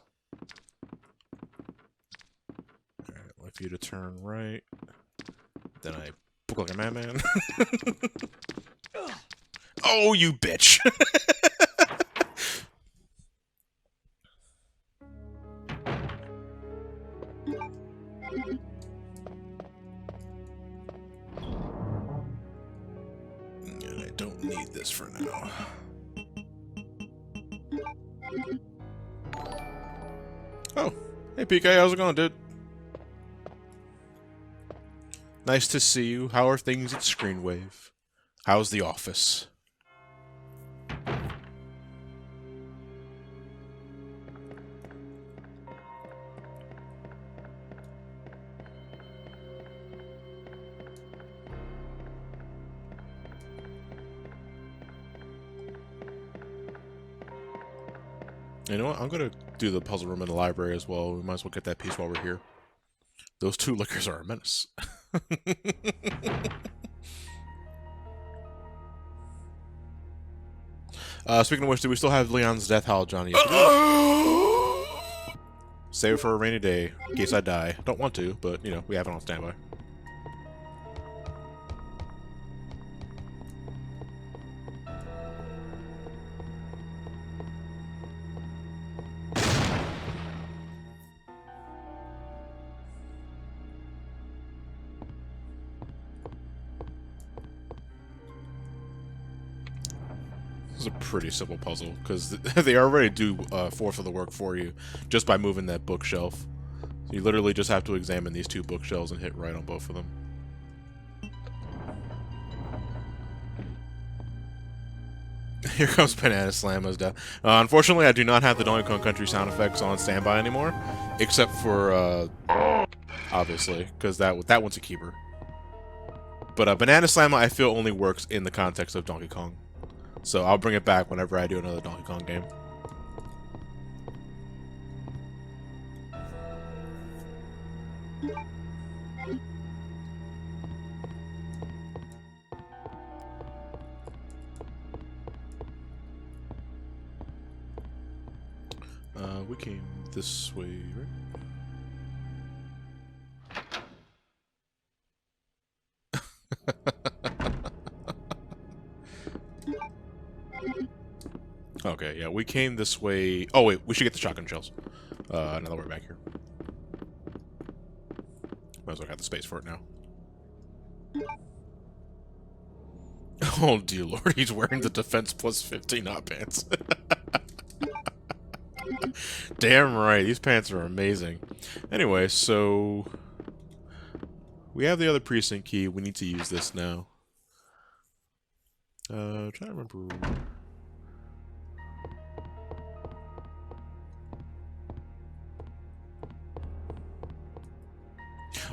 Alright, wait for you to turn right. Then I book like a madman. Oh, you bitch! And I don't need this for now. Oh, hey PK, how's it going, dude? Nice to see you. How are things at Screenwave? How's the office? You know what? I'm gonna do the puzzle room in the library as well. We might as well get that piece while we're here. Those two liquors are a menace. Speaking of which, do we still have Leon's death howl, Johnny? Yes, we do. Save it for a rainy day, in case I die. Don't want to, but, you know, we have it on standby. This is a pretty simple puzzle, because they already do fourth of the work for you, just by moving that bookshelf. So you literally just have to examine these two bookshelves and hit right on both of them. Here comes Banana Slamma's death. Unfortunately, I do not have the Donkey Kong Country sound effects on standby anymore, except for, obviously, because that one's a keeper. But Banana Slamma, I feel, only works in the context of Donkey Kong. So I'll bring it back whenever I do another Donkey Kong game. We came this way, right? Okay, yeah, we came this way. Oh, wait, we should get the shotgun shells. Now that we're back here. Might as well have the space for it now. Oh, dear lord, he's wearing the defense plus 15 hot pants. Damn right, these pants are amazing. Anyway, so... we have the other precinct key. We need to use this now. Trying to remember...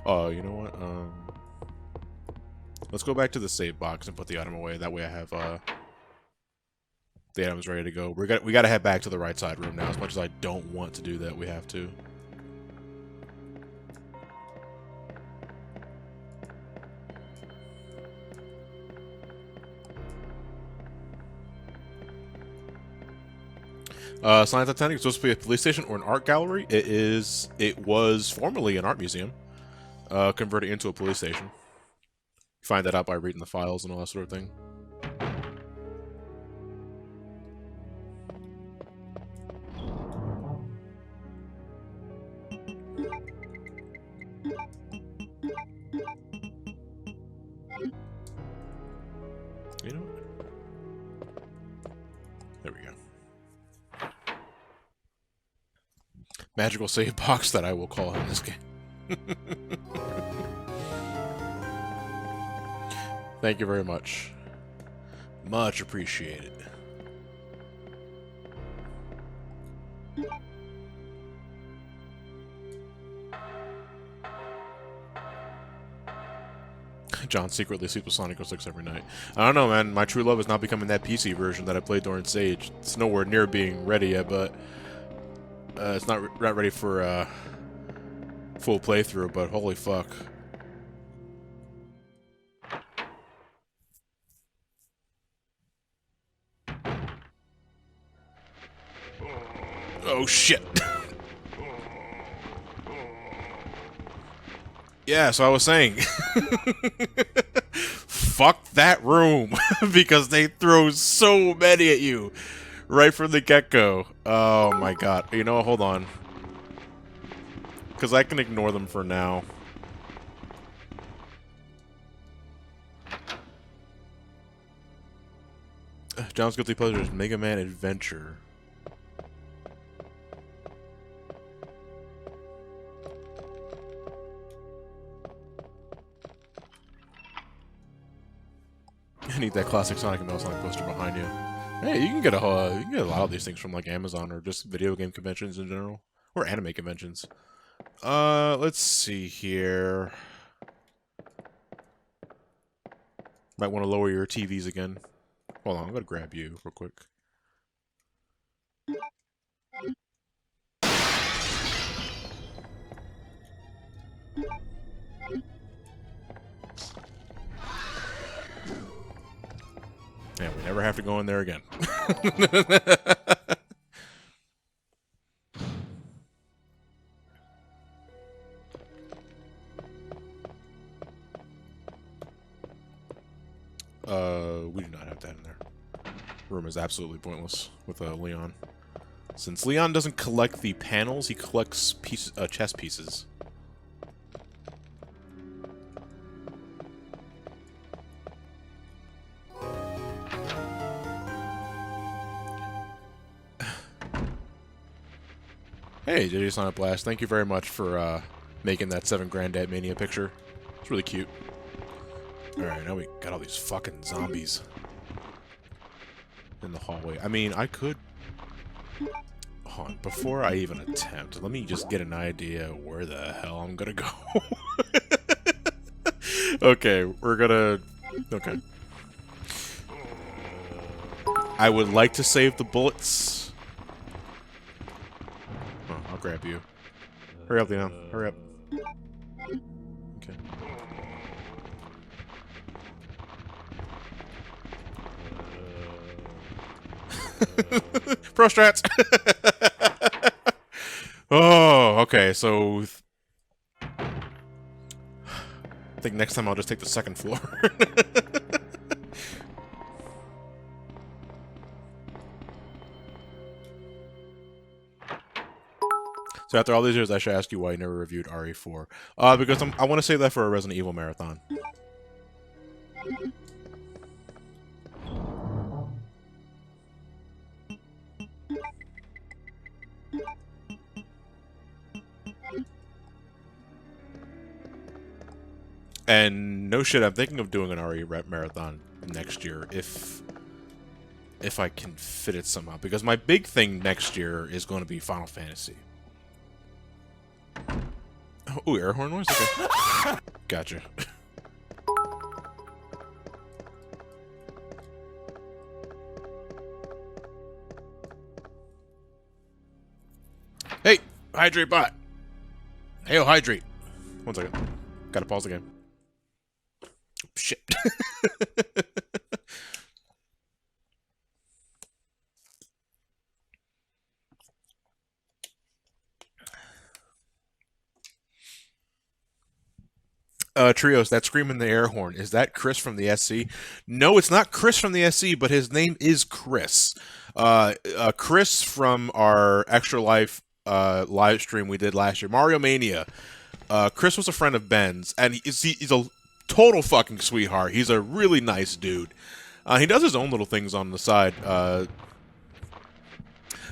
Oh, you know what? Let's go back to the save box and put the item away. That way I have the items ready to go. We gotta head back to the right side room now. As much as I don't want to do that, we have to. Science Titanic is supposed to be a police station or an art gallery. It was formerly an art museum, converted into a police station. You find that out by reading the files and all that sort of thing. You know what? There we go. Magical save box that I will call in this game. Thank you very much. Much appreciated. John secretly sleeps with Sonic 06 every night. I don't know, man. My true love is not becoming that PC version that I played during Sage. It's nowhere near being ready yet, but it's not ready for full playthrough. But holy fuck. Oh shit. Yeah, so I was saying, fuck that room, because they throw so many at you right from the get-go. Oh my god. You know what, hold on. Because I can ignore them for now. John's Guilty Pleasure is Mega Man Adventure. I need that classic Sonic and Sonic poster behind you. Hey, you can get a lot of these things from like Amazon or just video game conventions in general, or anime conventions. Let's see here. Might want to lower your TVs again. Hold on, I'm gonna grab you real quick. Yeah, we never have to go in there again. We do not have that in there. Room is absolutely pointless with Leon. Since Leon doesn't collect the panels, he collects pieces, chess pieces. Hey, JJ Sonic Blast, thank you very much for making that 7 Granddad Mania picture. It's really cute. Alright, now we got all these fucking zombies in the hallway. I mean, I could... Hold on, before I even attempt, let me just get an idea where the hell I'm gonna go. Okay, we're gonna... Okay. I would like to save the bullets. Oh, I'll grab you. Hurry up, Leon. Hurry up. Okay. Pro strats! Oh, okay, so... I think next time I'll just take the second floor. So after all these years, I should ask you why you never reviewed RE4. Because I want to save that for a Resident Evil marathon. And no shit, I'm thinking of doing an RE marathon next year if I can fit it somehow. Because my big thing next year is going to be Final Fantasy. Oh, air horn noise? Okay. Gotcha. Hey! Hydrate bot! Hey, hydrate! 1 second. Gotta pause the game. Shit. Trios, that scream in the air horn, is that Chris from the SC? No, it's not Chris from the SC, but his name is Chris. Chris from our Extra Life live stream we did last year, Mario Mania. Chris was a friend of Ben's, and he's a total fucking sweetheart. He's a really nice dude. He does his own little things on the side.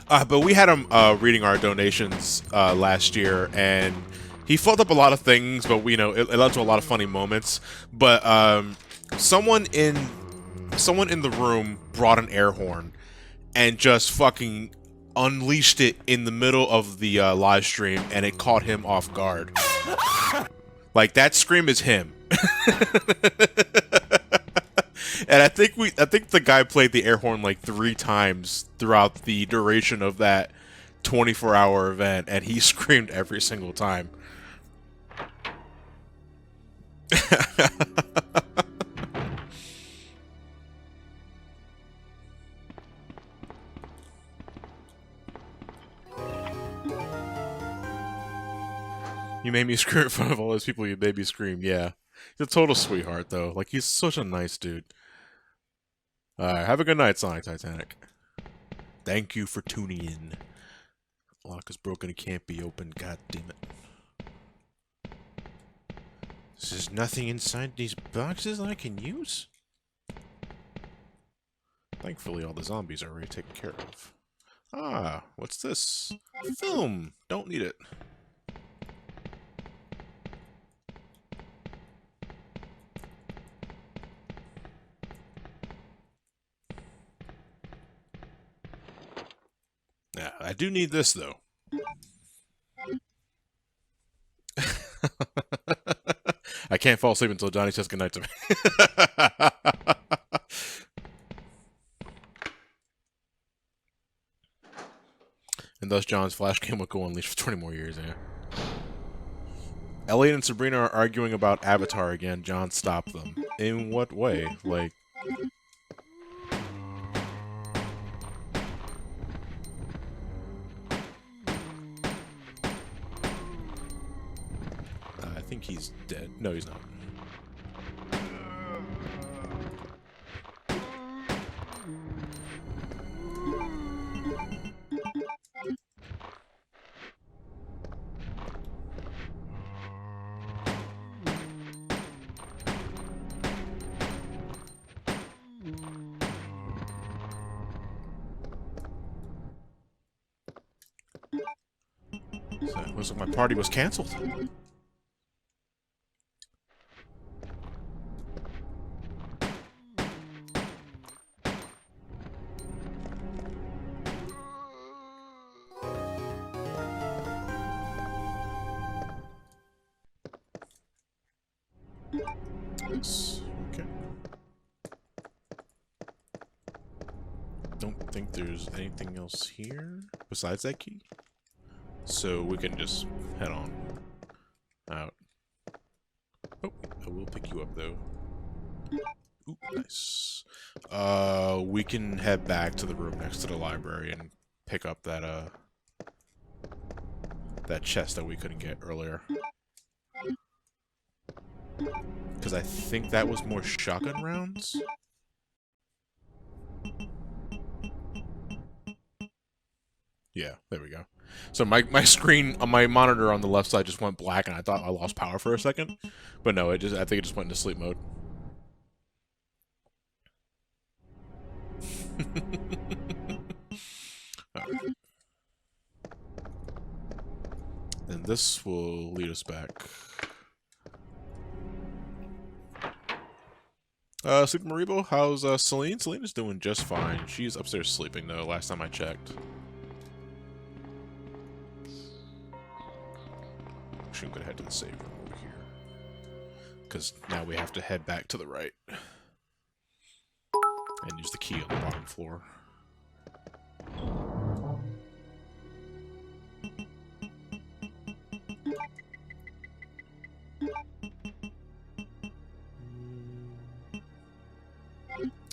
But we had him reading our donations last year, and he fucked up a lot of things, but it led to a lot of funny moments. But someone in the room brought an air horn and just fucking unleashed it in the middle of the live stream, and it caught him off guard. Like, that scream is him. And I think the guy played the air horn like 3 times throughout the duration of that 24-hour event, and he screamed every single time. You made me scream in front of all those people you made me scream, yeah. He's a total sweetheart, though. Like, he's such a nice dude. Alright, have a good night, Sonic Titanic. Thank you for tuning in. Lock is broken, it can't be opened, god damn it. There's nothing inside these boxes I can use? Thankfully, all the zombies are already taken care of. Ah, what's this? Film! Don't need it. Yeah, I do need this, though. I can't fall asleep until Johnny says goodnight to me. And thus John's Flash game will go unleashed for 20 more years, yeah. Elliot and Sabrina are arguing about Avatar again. John stopped them. In what way? Like... I think he's dead. No, he's not. So it looks like my party was canceled. Yes. Okay. Don't think there's anything else here besides that key. So we can just head on out. Oh, I will pick you up though. Ooh, nice. We can head back to the room next to the library and pick up that that chest that we couldn't get earlier. Because I think that was more shotgun rounds. Yeah, there we go. So my screen on my monitor on the left side just went black, and I thought I lost power for a second, but no, I think it just went into sleep mode. Right. And this will lead us back. Super Maribo, how's Celine? Celine is doing just fine. She's upstairs sleeping though. Last time I checked. Actually, I'm gonna head to the save room over here, because now we have to head back to the right and use the key on the bottom floor.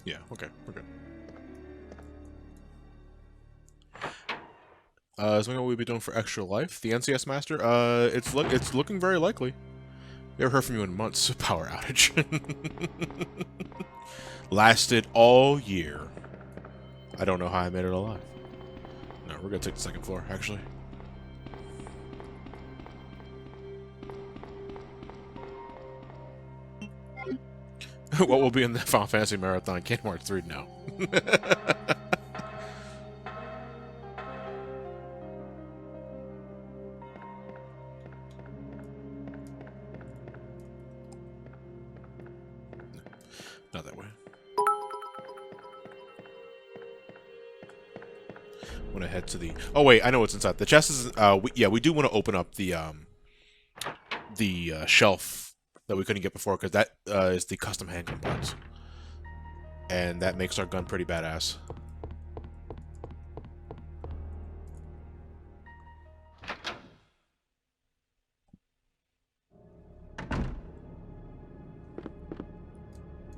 Yeah, okay, we're good. Is something we'll be doing for Extra Life? The NCS Master? It's looking very likely. Never heard from you in months. Power outage. Lasted all year. I don't know how I made it alive. No, we're gonna take the second floor, actually. What will be in the Final Fantasy Marathon? Kingdom Hearts 3 now. Not that way. Want to head to the... Oh wait, I know what's inside. The chest is... yeah, we do want to open up the shelf that we couldn't get before, because that is the custom handgun parts. And that makes our gun pretty badass.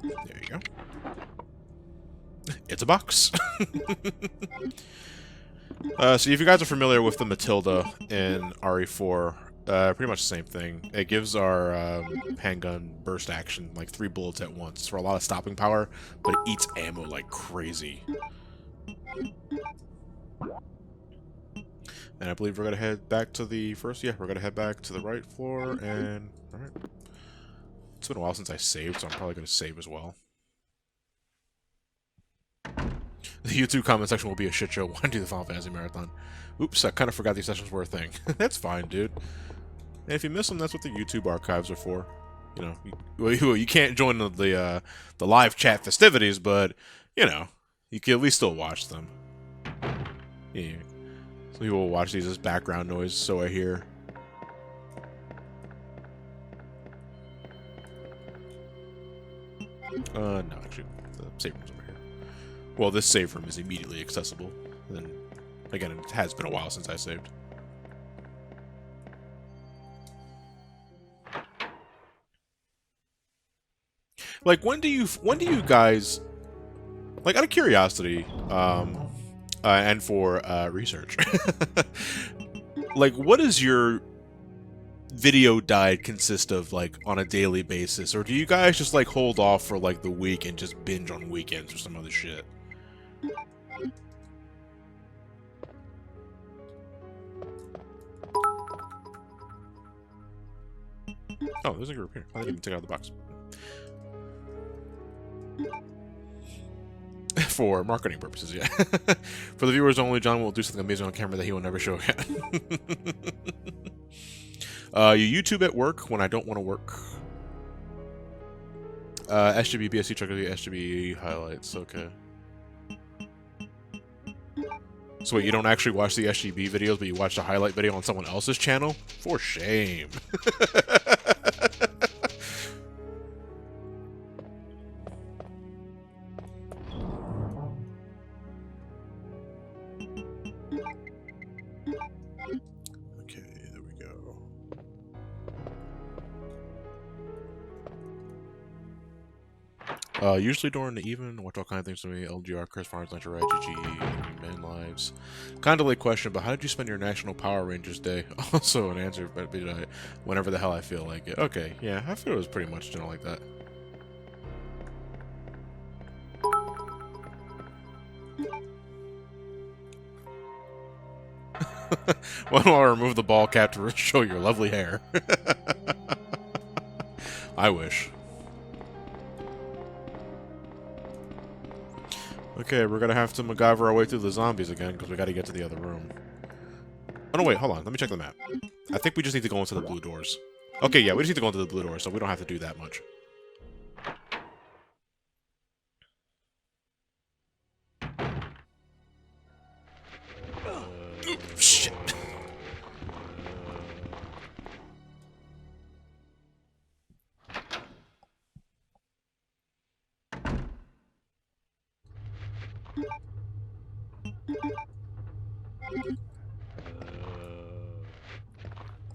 There you go. It's a box. So if you guys are familiar with the Matilda in RE4, pretty much the same thing. It gives our handgun burst action, like 3 bullets at once, for a lot of stopping power, but it eats ammo like crazy. And I believe we're gonna head back to the first, yeah, we're gonna head back to the right floor, and, alright. It's been a while since I saved, so I'm probably gonna save as well. The YouTube comment section will be a shit show. Why do the Final Fantasy Marathon? Oops, I kind of forgot these sessions were a thing. That's fine, dude. And if you miss them, that's what the YouTube archives are for. You know, you can't join the live chat festivities, but, you know, you can at least still watch them. Yeah. Some people will watch these as background noise, so I hear. No, actually, the save room's over here. Well, this save room is immediately accessible. And then, again, it has been a while since I saved. Like, when do you guys, like, out of curiosity, and for research, like, what does your video diet consist of, like, on a daily basis? Or do you guys just, like, hold off for, like, the week and just binge on weekends or some other shit? Oh, there's a group here. I didn't even take out the box. For marketing purposes, yeah. For the viewers only, John will do something amazing on camera that he will never show again. You YouTube at work when I don't want to work. SGB, BSC, Chuckle, SGB highlights, okay. So wait, you don't actually watch the SGB videos, but you watch the highlight video on someone else's channel? For shame. Okay, there we go. Usually during the evening, watch all kind of things to me. LGR, Chris Farms, Lunch Red, GG, Men Lives. Kind of like question, but how did you spend your National Power Rangers Day? Also an answer, but whenever the hell I feel like it. Okay, yeah, I feel it was pretty much like that. When will I remove the ball cap to show your lovely hair? I wish. Okay, we're gonna have to MacGyver our way through the zombies again, because we gotta get to the other room. Oh no, wait, hold on, let me check the map. I think we just need to go into the blue doors. Okay, yeah, we just need to go into the blue doors, so we don't have to do that much. Shit.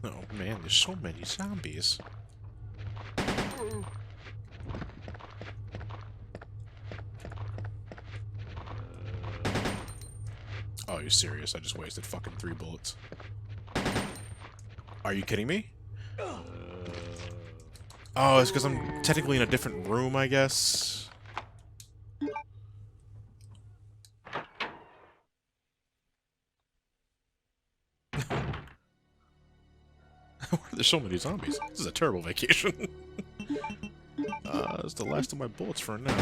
Oh man, there's so many zombies. Oh, you're serious? I just wasted fucking 3 bullets. Are you kidding me? Oh, it's because I'm technically in a different room, I guess. There's so many zombies. This is a terrible vacation. It's the last of my bullets for now.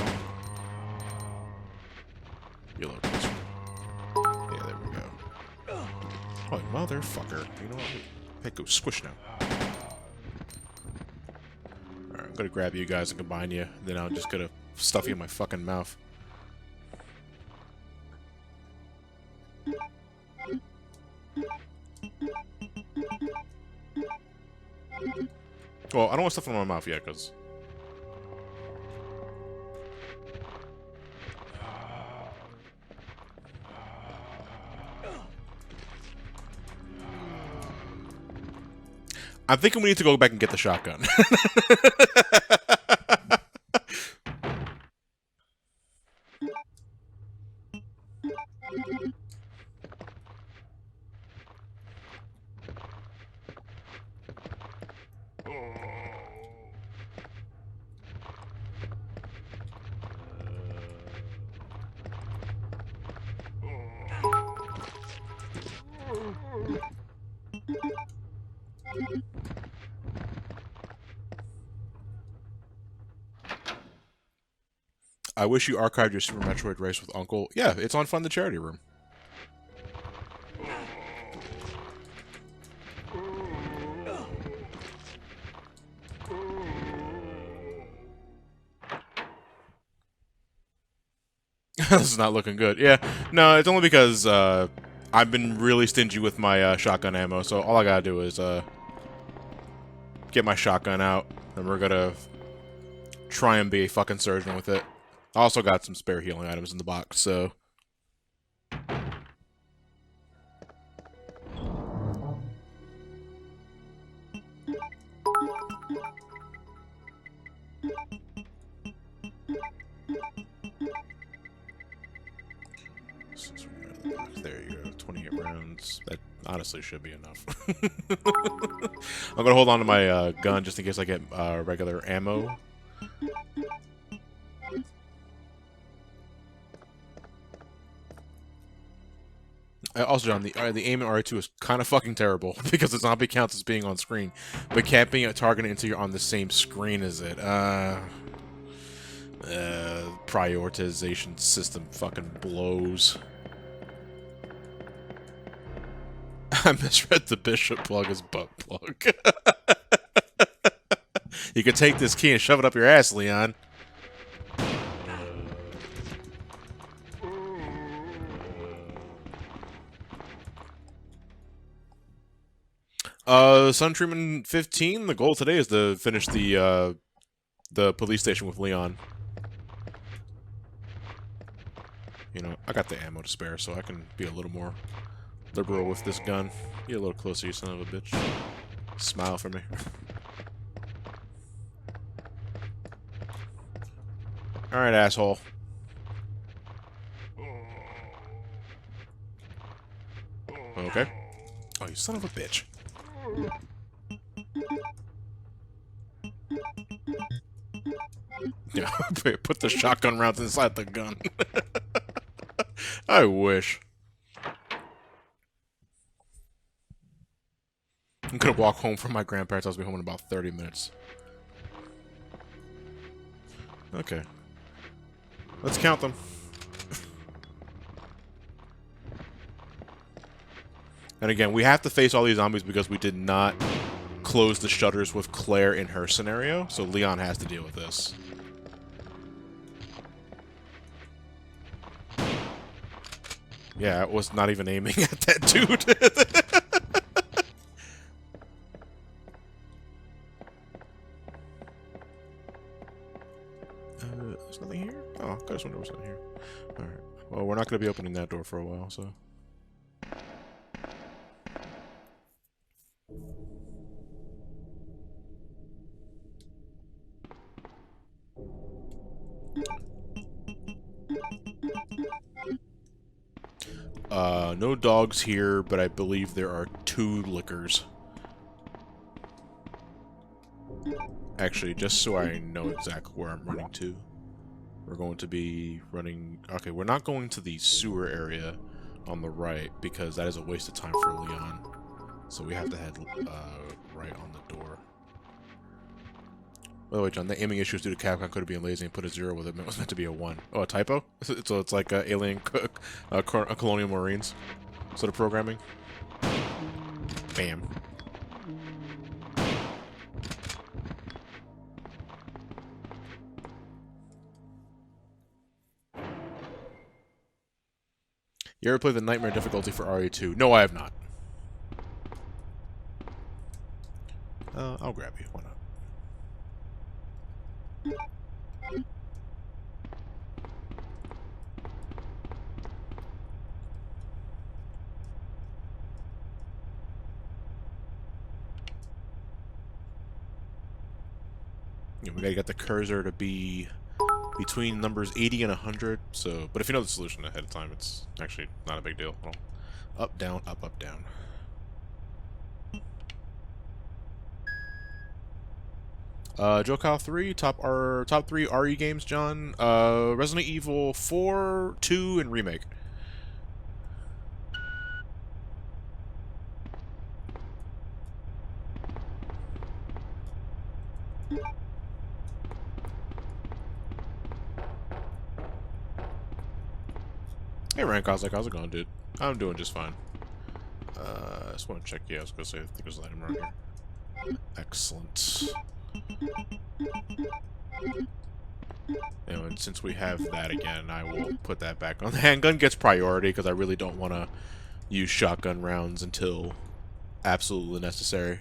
Yellow. Yeah, there we go. Oh, motherfucker. You know what? Hey, go squish now. Alright, I'm gonna grab you guys and combine you. Then I'm just gonna stuff you in my fucking mouth. Well, I don't want stuff in my mouth yet, because... I'm thinking we need to go back and get the shotgun. I wish you archived your Super Metroid race with Uncle. Yeah, it's on Fund the Charity Room. This is not looking good. Yeah, no, it's only because I've been really stingy with my shotgun ammo, so all I gotta do is get my shotgun out, and we're gonna try and be a fucking surgeon with it. I also got some spare healing items in the box, so... There you go, 28 rounds. That honestly should be enough. I'm gonna hold on to my gun just in case I get regular ammo. Also, John, the aim in RE2 is kind of fucking terrible because the zombie counts as being on screen, but can't be targeted until you're on the same screen as it. Prioritization system fucking blows. I misread the bishop plug as butt plug. You could take this key and shove it up your ass, Leon. Sun Treatment 15, the goal today is to finish the police station with Leon. You know, I got the ammo to spare, so I can be a little more liberal with this gun. Get a little closer, you son of a bitch. Smile for me. Alright, asshole. Okay. Oh, you son of a bitch. Yeah, put the shotgun rounds inside the gun. I wish. I'm gonna walk home from my grandparents' house. I'll be home in about 30 minutes. Okay. Let's count them. And again, we have to face all these zombies because we did not close the shutters with Claire in her scenario, so Leon has to deal with this. Yeah, I was not even aiming at that dude. There's nothing here? Oh, I could have sworn there was something here. Alright. Well, we're not going to be opening that door for a while, so... no dogs here, but I believe there are 2 lickers. Actually, just so I know exactly where I'm running to. We're going to be running... Okay, we're not going to the sewer area on the right, because that is a waste of time for Leon. So we have to head right on the door. By the way, John, the aiming issues due to Capcom could have been lazy and put a 0 with it. It was meant to be a 1. Oh, a typo? So it's like alien colonial marines sort of programming. Bam. You ever played the Nightmare difficulty for RE2? No, I have not. I'll grab you. Why not? You know, we gotta get the cursor to be between numbers 80 and 100. So, but if you know the solution ahead of time, it's actually not a big deal at all. Up, down, up, up, down. Jocal 3, top 3 RE games, John. Resident Evil 4, 2, and Remake. Hey Rank, how's it going, dude? I'm doing just fine. I just want to check. Yeah, I was gonna say, I think there's an item around here. Excellent. And since we have that again, I will put that back on. The handgun gets priority because I really don't want to use shotgun rounds until absolutely necessary.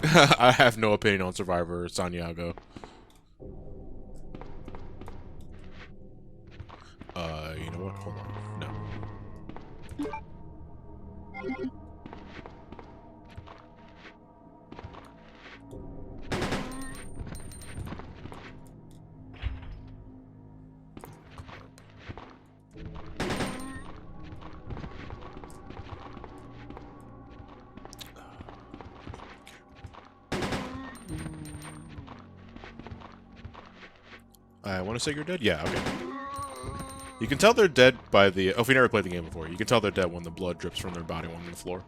I have no opinion on Survivor Santiago. You know what? Hold on. No. I want to say you're dead? Yeah, okay. You can tell they're dead by the... Oh, if you never played the game before, you can tell they're dead when the blood drips from their body on the floor.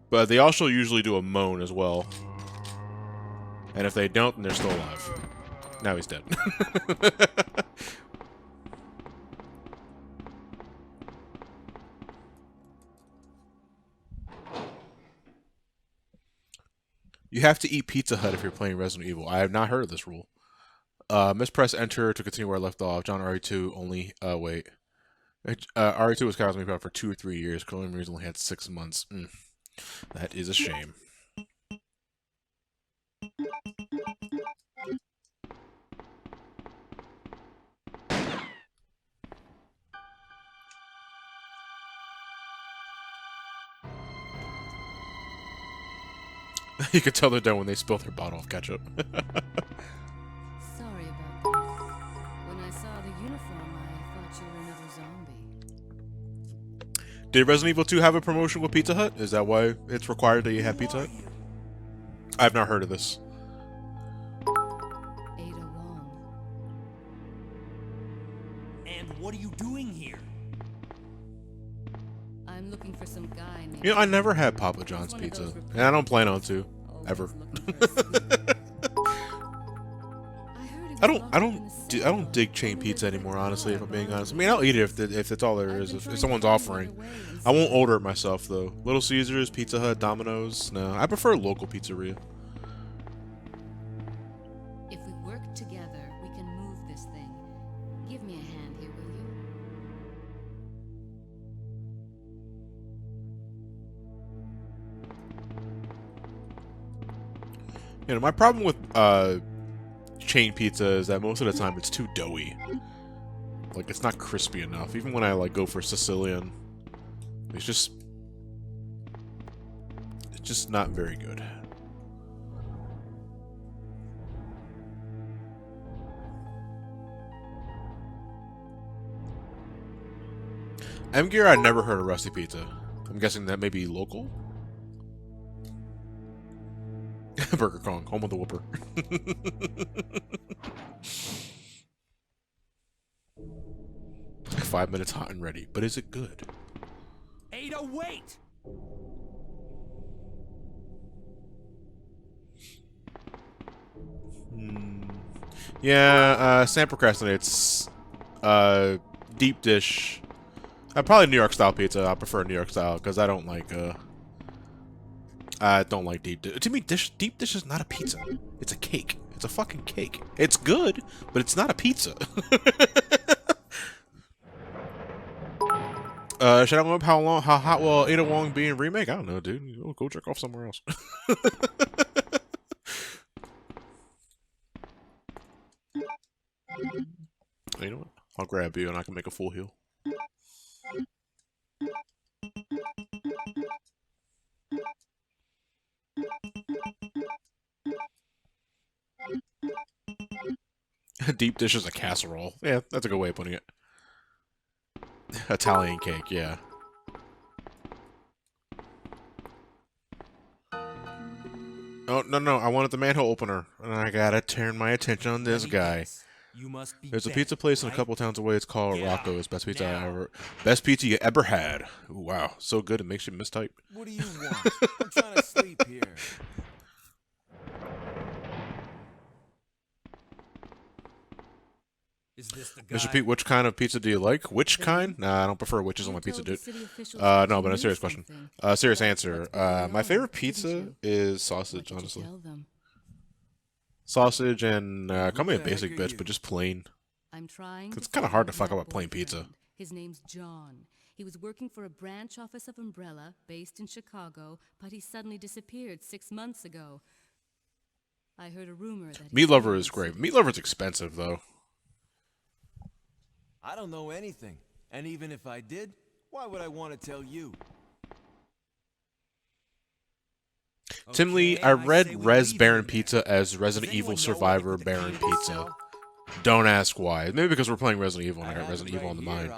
But they also usually do a moan as well. And if they don't, then they're still alive. Now he's dead. You have to eat Pizza Hut if you're playing Resident Evil. I have not heard of this rule. Mispress enter to continue where I left off. John RE2 only... wait. RE2 was causing me about for 2 or 3 years. Clone Mirrors only had 6 months. That is a shame. You can tell they're done when they spill their bottle of ketchup. Sorry about this. When I saw the uniform, I thought you were another zombie. Did Resident Evil 2 have a promotion with Pizza Hut? Is that why it's required that you have Pizza Hut? I've not heard of this. Ada Wong. And what are you doing here? I'm looking for some guy named... You know, I never had Papa John's pizza, and I don't plan on to, ever. I don't dig chain pizza anymore, honestly, if I'm being honest. I mean, I'll eat it if it's all there is. If someone's offering, I won't order it myself though. Little Caesars, Pizza Hut, Domino's. No, I prefer local pizzeria. If we work together, we can move this thing. Give me a hand here, will you? You know, my problem with chain pizza is that most of the time it's too doughy. Like, it's not crispy enough. Even when I like go for Sicilian, it's just not very good. M-Gear, I never heard of Rusty Pizza. I'm guessing that may be local? Burger Kong, home of the Whooper. 5 minutes hot and ready, but is it good? Ada, wait! Yeah, Sam procrastinates. Deep dish. Probably New York style pizza. I prefer New York style because I don't like deep dish. To me, deep dish is not a pizza. It's a cake. It's a fucking cake. It's good, but it's not a pizza. Should I know how hot will Ada Wong be in Remake? I don't know, dude. Go jerk off somewhere else. You know what? I'll grab you and I can make a full heal. Deep dish is a casserole. Yeah, that's a good way of putting it. Italian cake, yeah. Oh, no, I wanted the manhole opener. And I gotta turn my attention on this guy. You must be There's a dead, pizza place in a right? couple towns away. It's called Get Rocco's. out Best pizza I now. ever... Best pizza you ever had. Ooh, wow. So good it makes you mistype. What do you want? I'm trying to sleep here. Is this the guy? Mr. Pete, which kind of pizza do you like? Which kind? Nah, I don't prefer witches on my pizza, dude. No, but a serious question. Serious answer. My favorite pizza is sausage, honestly. Sausage and call me a basic bitch, but just plain. I'm trying. It's kind of hard to fuck up a plain pizza. His name's John. He was working for a branch office of Umbrella based in Chicago, but he suddenly disappeared 6 months ago. I heard a rumor that Meat Lover is great. Meat Lover's expensive, though. I don't know anything. And even if I did, why would I want to tell you? Tim Lee, I read Res Baron Pizza as Resident Evil Survivor Baron Pizza. Don't ask why. Maybe because we're playing Resident Evil and I got Resident Evil on the mind.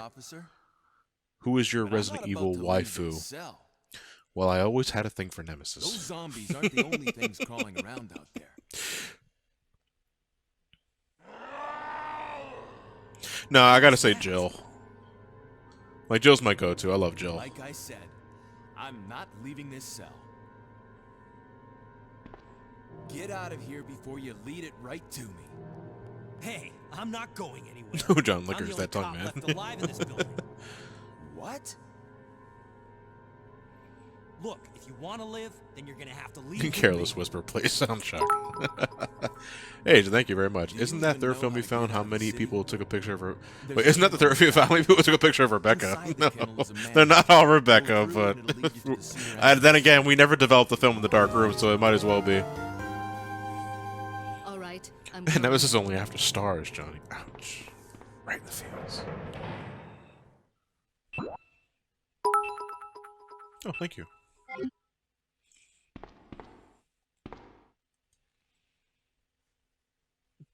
Who is your Resident Evil waifu? Well, I always had a thing for Nemesis. Those zombies aren't the only things crawling around out there. No, I gotta say Jill. Like, Jill's my go-to. I love Jill. Like I said, I'm not leaving this cell. Get out of here before you lead it right to me. Hey, I'm not going anywhere. No, John I'm Liquor's the only that tongue, cop man. left alive in this building. What? Look, if you want to live, then you're gonna have to leave. Careless Whisper plays sound shock. Hey, thank you very much. Isn't that third film you found how many people took a picture of her? Wait, isn't that the third film you found how many people took a picture of Rebecca? No, they're not all Rebecca, but then again, we never developed the film in the dark room, so it might as well be. All right, I'm And that was just only after stars, Johnny. Ouch. Right in the feels. Oh, thank you.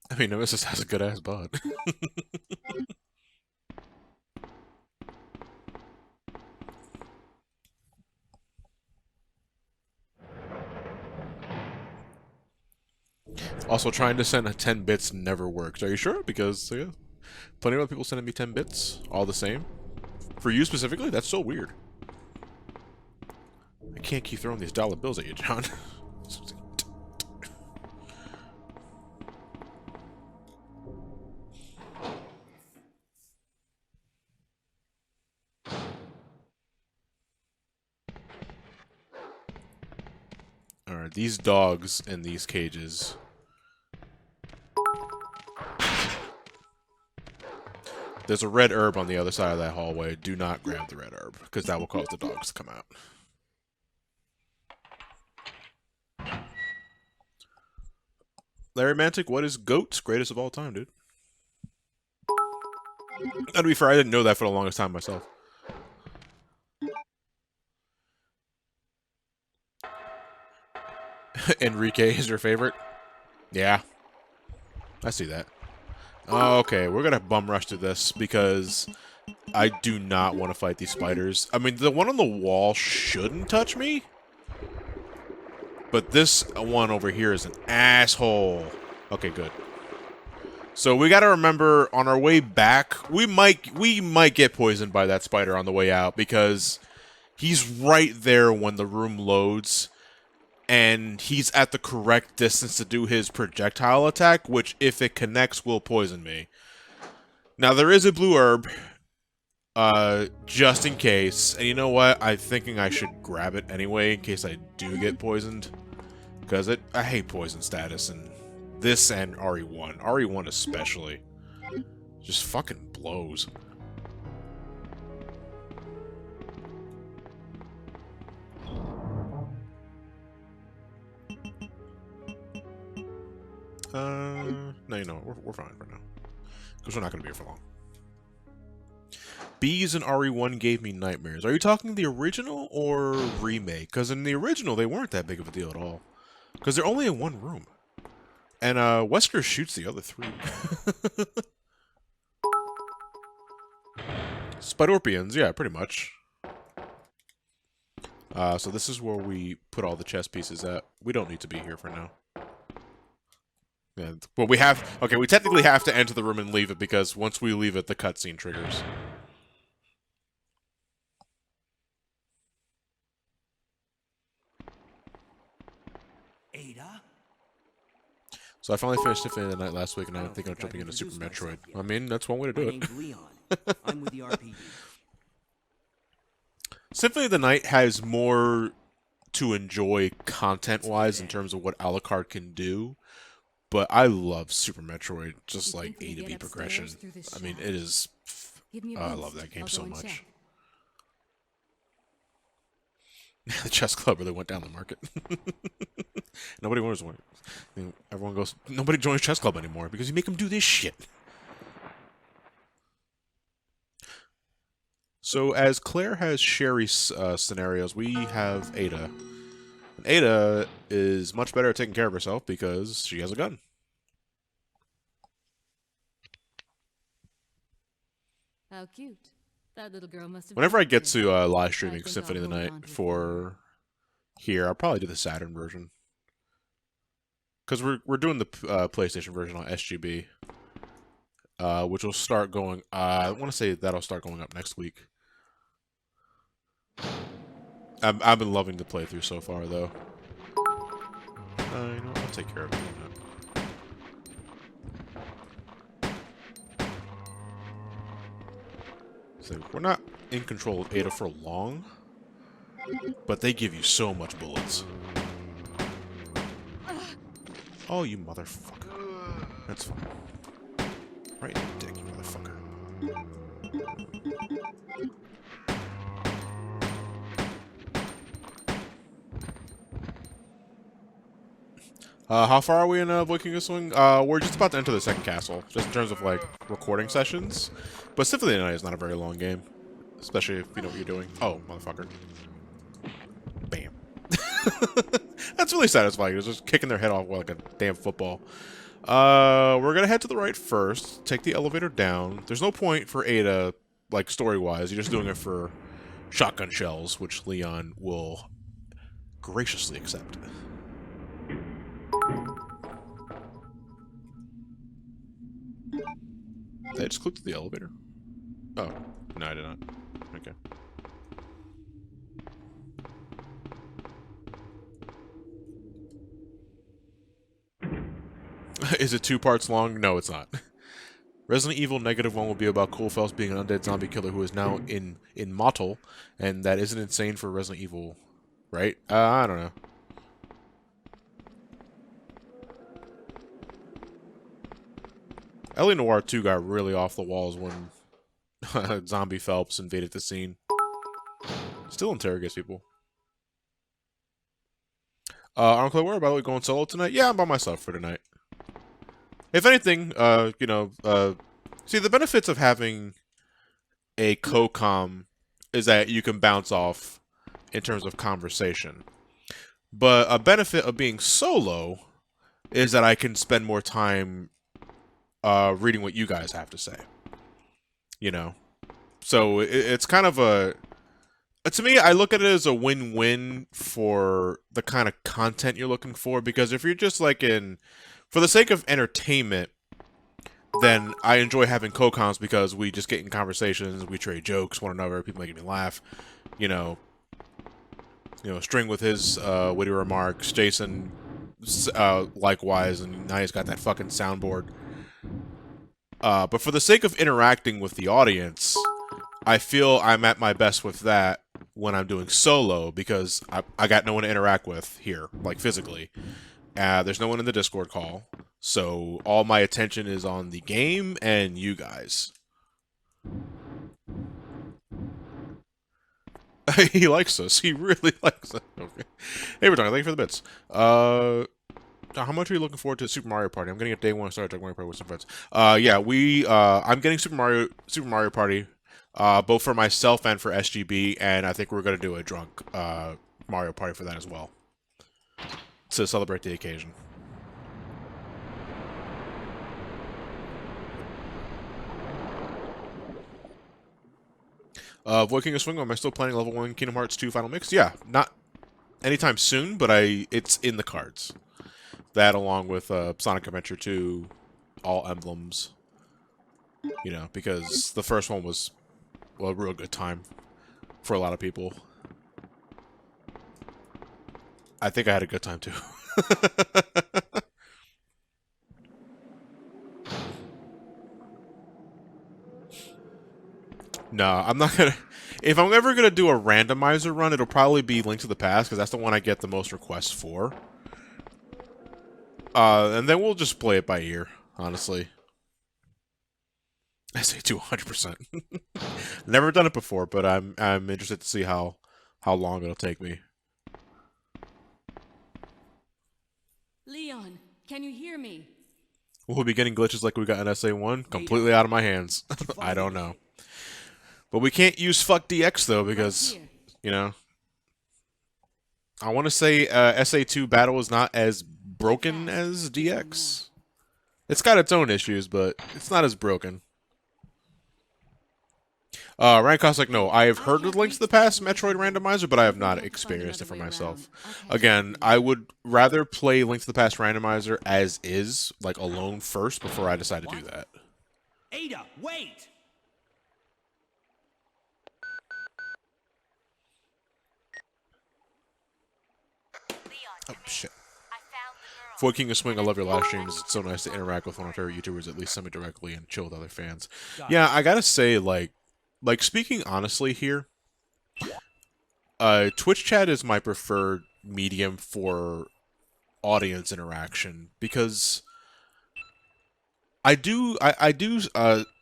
I mean, Nemesis has a good ass bod. Also, trying to send 10 bits never works. Are you sure? Because, yeah, plenty of other people sending me 10 bits, all the same. For you specifically? That's so weird. I can't keep throwing these dollar bills at you, John. Alright, these dogs in these cages. There's a red herb on the other side of that hallway. Do not grab the red herb, because that will cause the dogs to come out. Larry Mantic, what is GOAT's greatest of all time, dude? Now, to be fair, I didn't know that for the longest time myself. Enrique is your favorite? Yeah. I see that. Okay, we're gonna bum rush through this because I do not want to fight these spiders. I mean, the one on the wall shouldn't touch me. But this one over here is an asshole. Okay, good. So we gotta remember, on our way back, we might get poisoned by that spider on the way out because he's right there when the room loads. And he's at the correct distance to do his projectile attack, which, if it connects, will poison me. Now, there is a blue herb, just in case. And you know what? I'm thinking I should grab it anyway, in case I do get poisoned. Because I hate poison status, and this and RE1. RE1 especially. Just fucking blows. No, you know, we're fine for now. Because we're not going to be here for long. Bees in RE1 gave me nightmares. Are you talking the original or remake? Because in the original, they weren't that big of a deal at all. Because they're only in one room. And Wesker shoots the other 3. Spidorpians, yeah, pretty much. So this is where we put all the chess pieces at. We don't need to be here for now. Yeah, well, we have... Okay, we technically have to enter the room and leave it, because once we leave it, the cutscene triggers. Ada? So I finally finished Symphony of the Night last week, and I think I'm jumping into Super Metroid. I mean, that's one way to do My it. name's Leon. I'm with the RPD. Symphony of the Night has more to enjoy content-wise in terms of what Alucard can do, but I love Super Metroid, just You like think we A to get B upstairs progression. through the I mean, shaft? it is... Give me a I boost. love that game I'll so go and much. check. The chess club really went down the market. Nobody wants one. Everyone goes, nobody joins chess club anymore because you make them do this shit. So as Claire has Sherry scenarios, we have Ada. And Ada is much better at taking care of herself because she has a gun. How cute. That little girl must have... Whenever I get been to live I streaming think Symphony I'll of the hold on Night to it for here, I'll probably do the Saturn version. Because we're doing the PlayStation version on SGB. Which will start going... I want to say that'll start going up next week. I've been loving the playthrough so far, though. You know what? I'll take care of it. So we're not in control of Ada for long, but they give you so much bullets. Oh, you motherfucker. That's fine. Right in the dick, you motherfucker. How far are we in Viking Swing? We're just about to enter the second castle, just in terms of, like, recording sessions. But Symphony of the Night is not a very long game, especially if you know what you're doing. Oh, motherfucker. Bam. That's really satisfying. It's just kicking their head off like a damn football. We're gonna head to the right first, take the elevator down. There's no point for Ada, like, story-wise. You're just doing it for shotgun shells, which Leon will graciously accept. Did I just click to the elevator? Oh, no, I did not. Okay. Is it 2 parts long? No, it's not. Resident Evil -1 will be about Coolfels being an undead zombie killer who is now in Mottle, and that isn't insane for Resident Evil, right? I don't know. L.A. Noire 2 got really off the walls when Zombie Phelps invaded the scene. Still interrogates people. Uncle, where about we going solo tonight? Yeah, I'm by myself for tonight. If anything, you know, see, the benefits of having a co-com is that you can bounce off in terms of conversation. But a benefit of being solo is that I can spend more time reading what you guys have to say. You know? So it's kind of a... To me, I look at it as a win-win for the kind of content you're looking for, because if you're just like for the sake of entertainment, then I enjoy having co-coms because we just get in conversations, we trade jokes, one another, people making me laugh, you know, String with his witty remarks, Jason likewise, and now he's got that fucking soundboard. But for the sake of interacting with the audience, I feel I'm at my best with that when I'm doing solo, because I got no one to interact with here, like physically. There's no one in the Discord call, so all my attention is on the game and you guys. He likes us. He really likes us. Okay. Hey, Bertone, thank you for the bits. How much are you looking forward to Super Mario Party? I'm getting a day one Star Trek Mario Party with some friends. Yeah, I'm getting Super Mario Party both for myself and for SGB, and I think we're going to do a drunk Mario Party for that as well, to celebrate the occasion. Void King of Swing, am I still planning level 1 Kingdom Hearts 2 Final Mix? Yeah, not anytime soon, but it's in the cards. That along with Sonic Adventure 2, all emblems. You know, because the first one was, well, a real good time for a lot of people. I think I had a good time too. No, I'm not gonna... If I'm ever gonna do a randomizer run, it'll probably be Link to the Past, because that's the one I get the most requests for. And then we'll just play it by ear, honestly. I say 200%. Never done it before, but I'm interested to see how long it'll take me. Leon, can you hear me? We'll be getting glitches like we got in SA1, completely out of my hands. I don't know. But we can't use fuck DX though, because, you know, I want to say SA2 battle is not as broken as DX. It's got its own issues, but it's not as broken. Ryan Cossack, no, I have heard of Link to the Past Metroid Randomizer, but I have not experienced it for myself. Again, I would rather play Link to the Past Randomizer as is, like alone first, before I decide to do that. Ada, wait! Oh, shit. Void King of Swing, I love your live streams. It's so nice to interact with one of our favorite YouTubers, at least semi-directly, and chill with other fans. Yeah, I gotta say, like speaking honestly here, Twitch chat is my preferred medium for audience interaction, because I do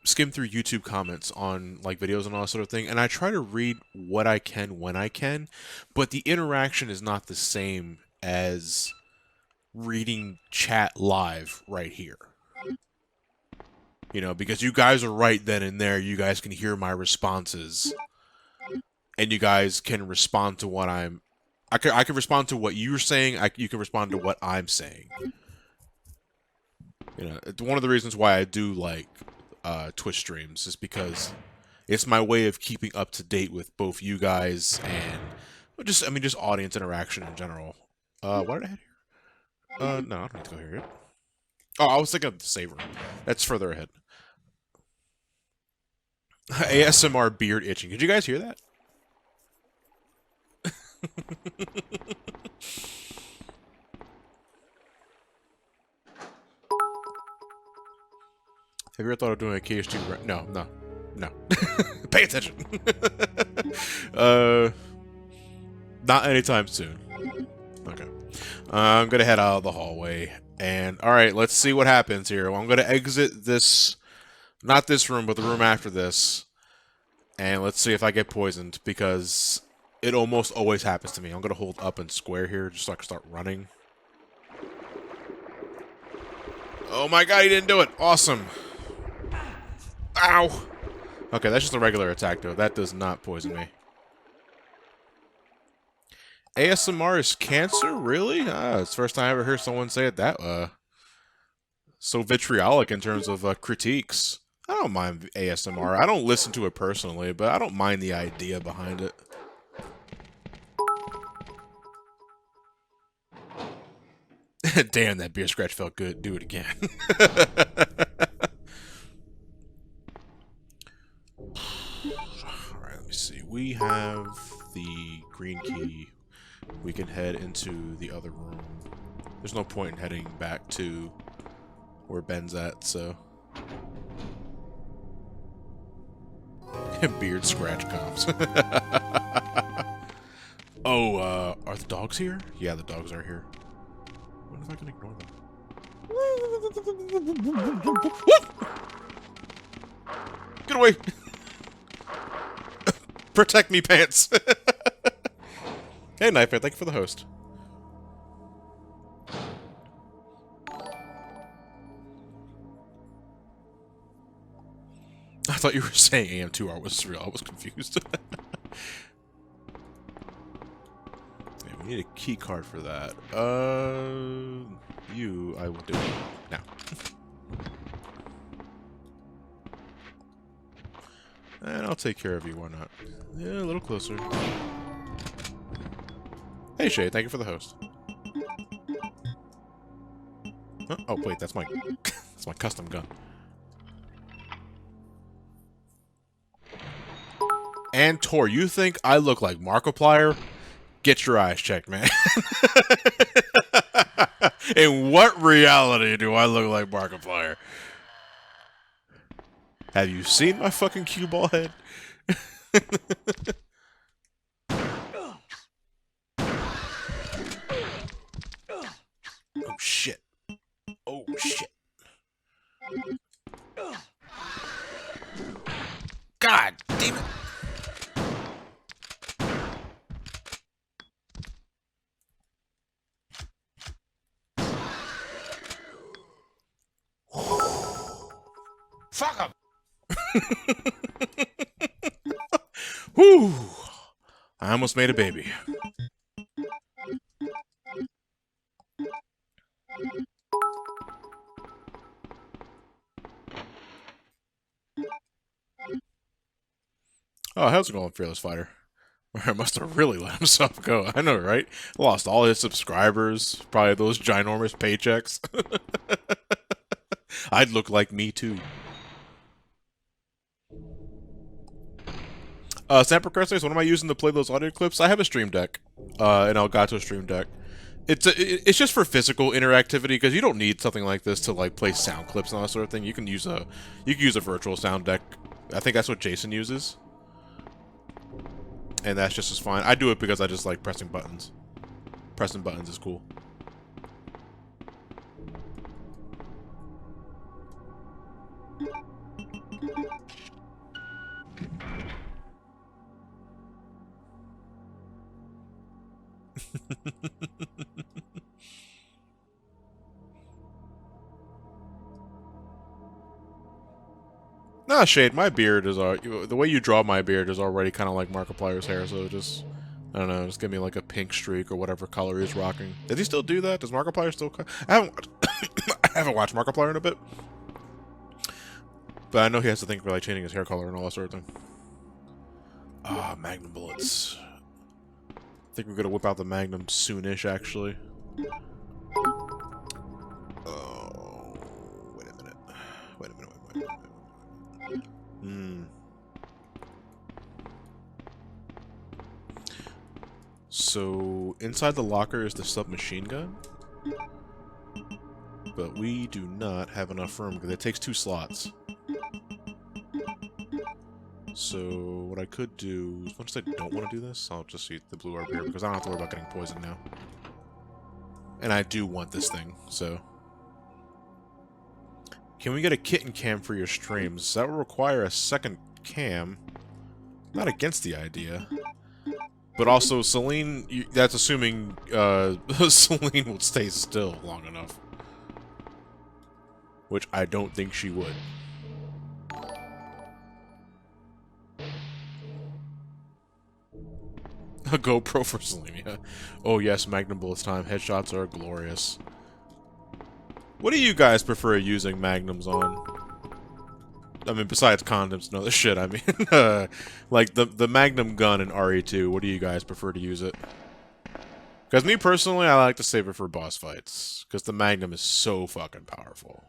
skim through YouTube comments on like videos and all that sort of thing, and I try to read what I can when I can, but the interaction is not the same as reading chat live right here. You know, because you guys are right then and there, you guys can hear my responses, and you guys can respond to what I can respond to what you're saying, you can respond to what I'm saying. You know, it's one of the reasons why I do like Twitch streams, is because it's my way of keeping up to date with both you guys and just audience interaction in general. What did I have here? No, I don't need to go here yet. Oh, I was thinking of the save room. That's further ahead. ASMR beard itching. Did you guys hear that? Have you ever thought of doing a KH2? No. Pay attention. Not anytime soon. Okay. I'm gonna head out of the hallway, and alright, let's see what happens here. Well, I'm gonna exit this, not this room, but the room after this, and let's see if I get poisoned, because it almost always happens to me. I'm gonna hold up and square here, just so I can start running. Oh my god, he didn't do it! Awesome! Ow! Okay, that's just a regular attack, though. That does not poison me. ASMR is cancer? Really? It's the first time I ever heard someone say it that, so vitriolic in terms of, critiques. I don't mind ASMR. I don't listen to it personally, but I don't mind the idea behind it. Damn, that beer scratch felt good. Do it again. Alright, let me see. We have the green key. We can head into the other room. There's no point in heading back to where Ben's at, so... Beard scratch comps. Oh, are the dogs here? Yeah, the dogs are here. What if I can ignore them? Get away! Protect me, pants! Hey, Knifehead, thank you for the host. thought you were saying AM2R was real. I was confused. Yeah, we need a key card for that. You, I will do it now. And I'll take care of you, why not? Yeah, a little closer. Hey, Shay, thank you for the host. Huh? Oh, wait, that's my... that's my custom gun. And Tor, you think I look like Markiplier? Get your eyes checked, man. In what reality do I look like Markiplier? Have you seen my fucking cue ball head? Oh shit. Oh shit. God damn it. Fuck him! Whew. I almost made a baby. Oh, how's it going, Fearless Fighter? I must have really let himself go. I know, right? Lost all his subscribers. Probably those ginormous paychecks. I'd look like me, too. Sam Procrastinates, what am I using to play those audio clips? I have a Stream Deck. An Elgato Stream Deck. It's just for physical interactivity, because you don't need something like this to, like, play sound clips and all that sort of thing. You can use a virtual sound deck. I think that's what Jason uses. And that's just as fine. I do it because I just like pressing buttons. Pressing buttons is cool. Nah, Shade, my beard is the way you draw my beard is already kind of like Markiplier's hair, so just, I don't know, just give me like a pink streak or whatever color he's rocking. Does he still do that? Does Markiplier still... I haven't watched Markiplier in a bit. But I know he has to think for like changing his hair color and all that sort of thing. Ah, Magnum bullets. I think we're gonna whip out the Magnum soonish, actually. Oh, wait a minute. Wait a minute. So, inside the locker is the submachine gun. But we do not have enough room because it takes 2 slots. So, what I could do is, once I don't want to do this, I'll just eat the blue herb here because I don't have to worry about getting poisoned now. And I do want this thing, so... Can we get a kitten cam for your streams? That will require a second cam. Not against the idea. But also, Celine, that's assuming Celine will stay still long enough. Which I don't think she would. A GoPro for Celine, yeah. Oh yes, Magnum bullets time. Headshots are glorious. What do you guys prefer using Magnums on? I mean, besides condoms and other shit, I mean, like the Magnum gun in RE2, what do you guys prefer to use it? Because me personally, I like to save it for boss fights, because the Magnum is so fucking powerful.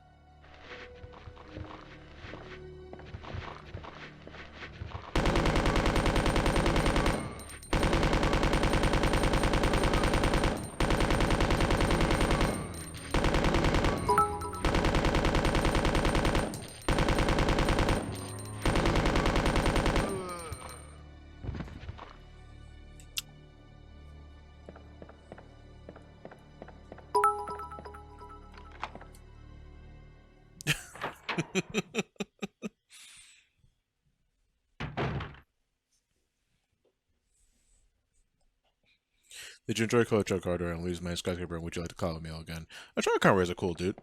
Did you enjoy Coach Carter and Lose My Skyscraper, and would you like to call me again? Charlie Conway is a cool dude.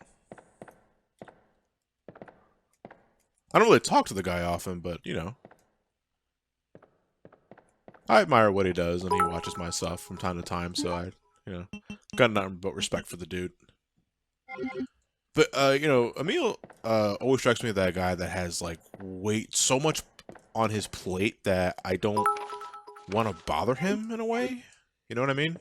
I don't really talk to the guy often, but, you know. I admire what he does, and he watches my stuff from time to time, so I, you know, got nothing but respect for the dude. But, you know, Emil, always strikes me as that guy that has, like, so much on his plate that I don't want to bother him, in a way. You know what I mean?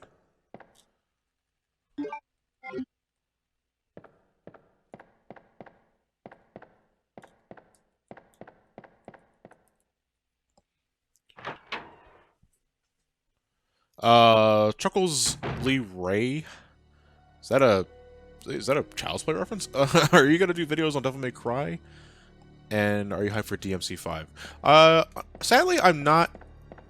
Chuckles Lee Ray? Is that a Child's Play reference? Are you gonna do videos on Devil May Cry? And are you hyped for DMC5? Sadly, I'm not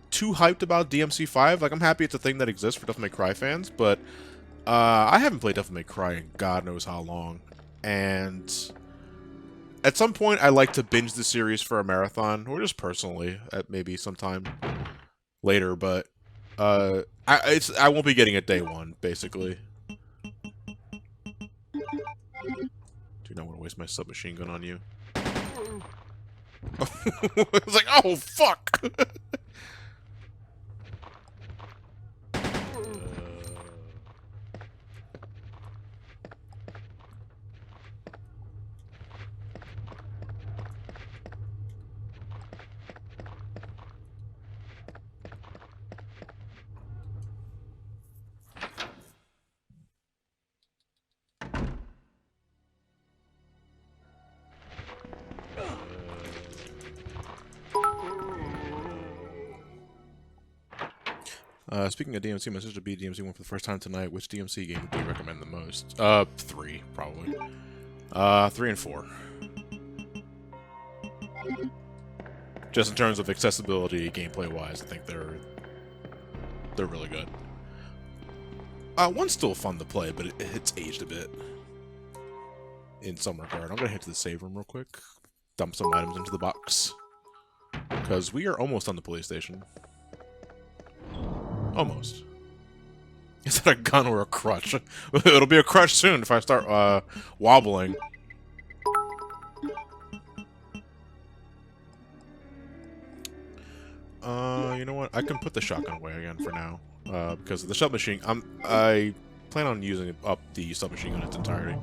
too hyped about DMC5. Like, I'm happy it's a thing that exists for Devil May Cry fans, but I haven't played Devil May Cry in God knows how long. And at some point, I like to binge the series for a marathon, or just personally, at maybe sometime later, but I won't be getting it day one, basically. Do not want to waste my submachine gun on you. It's like, oh, fuck! Speaking of DMC, my sister beat DMC1 for the first time tonight. Which DMC game do you recommend the most? 3, probably. 3 and 4. Just in terms of accessibility, gameplay-wise, I think they're really good. 1's still fun to play, but it's aged a bit. In some regard. I'm gonna head to the save room real quick. Dump some items into the box. Because we are almost on the police station. Almost. Is that a gun or a crutch? It'll be a crutch soon if I start wobbling. You know what? I can put the shotgun away again for now. Because the submachine, I plan on using up the submachine gun in its entirety.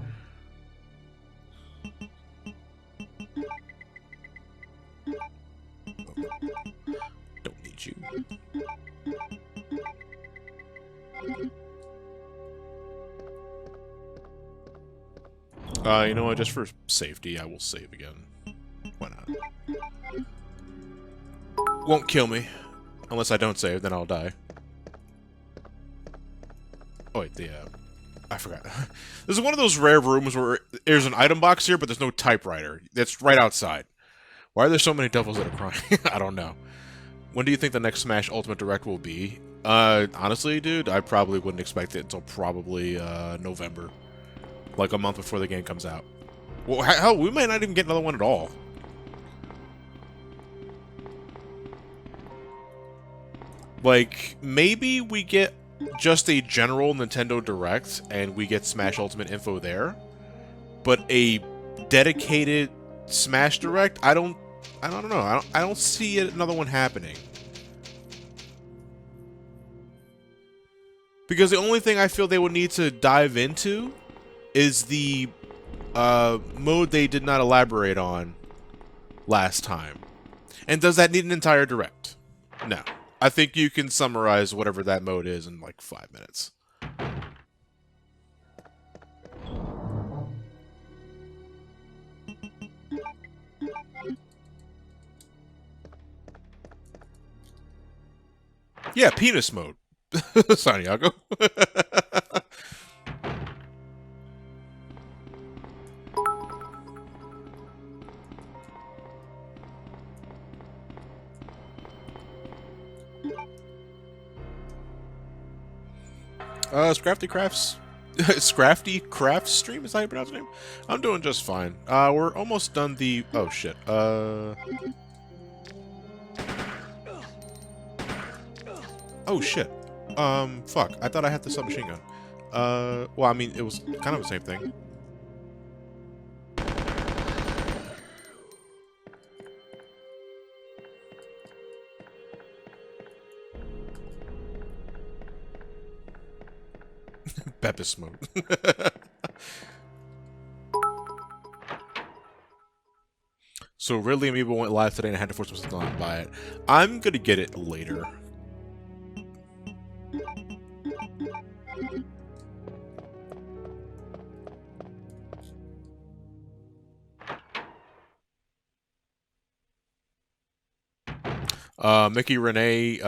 Don't need you. You know what? Just for safety, I will save again. Why not? Won't kill me. Unless I don't save, then I'll die. Oh, wait, I forgot. This is one of those rare rooms where there's an item box here, but there's no typewriter. That's right outside. Why are there so many devils that are crying? I don't know. When do you think the next Smash Ultimate Direct will be? Honestly, dude, I probably wouldn't expect it until probably, November. Like a month before the game comes out. Well, hell, we might not even get another one at all. Like, maybe we get just a general Nintendo Direct, and we get Smash Ultimate info there. But a dedicated Smash Direct, I don't know. I don't see another one happening. Because the only thing I feel they would need to dive into is the mode they did not elaborate on last time. And does that need an entire Direct? No. I think you can summarize whatever that mode is in like 5 minutes. Yeah, penis mode. Santiago. Scrafty Crafts. Scrafty Crafts stream? Is that how you pronounce the name? I'm doing just fine. We're almost done the... Oh, shit. Oh, shit. Fuck. I thought I had the submachine gun. Well, I mean, it was kind of the same thing. Beppis mode. So Ridley Amiibo went live today and I had to force myself to not buy it. I'm gonna get it later. Mickey Renee,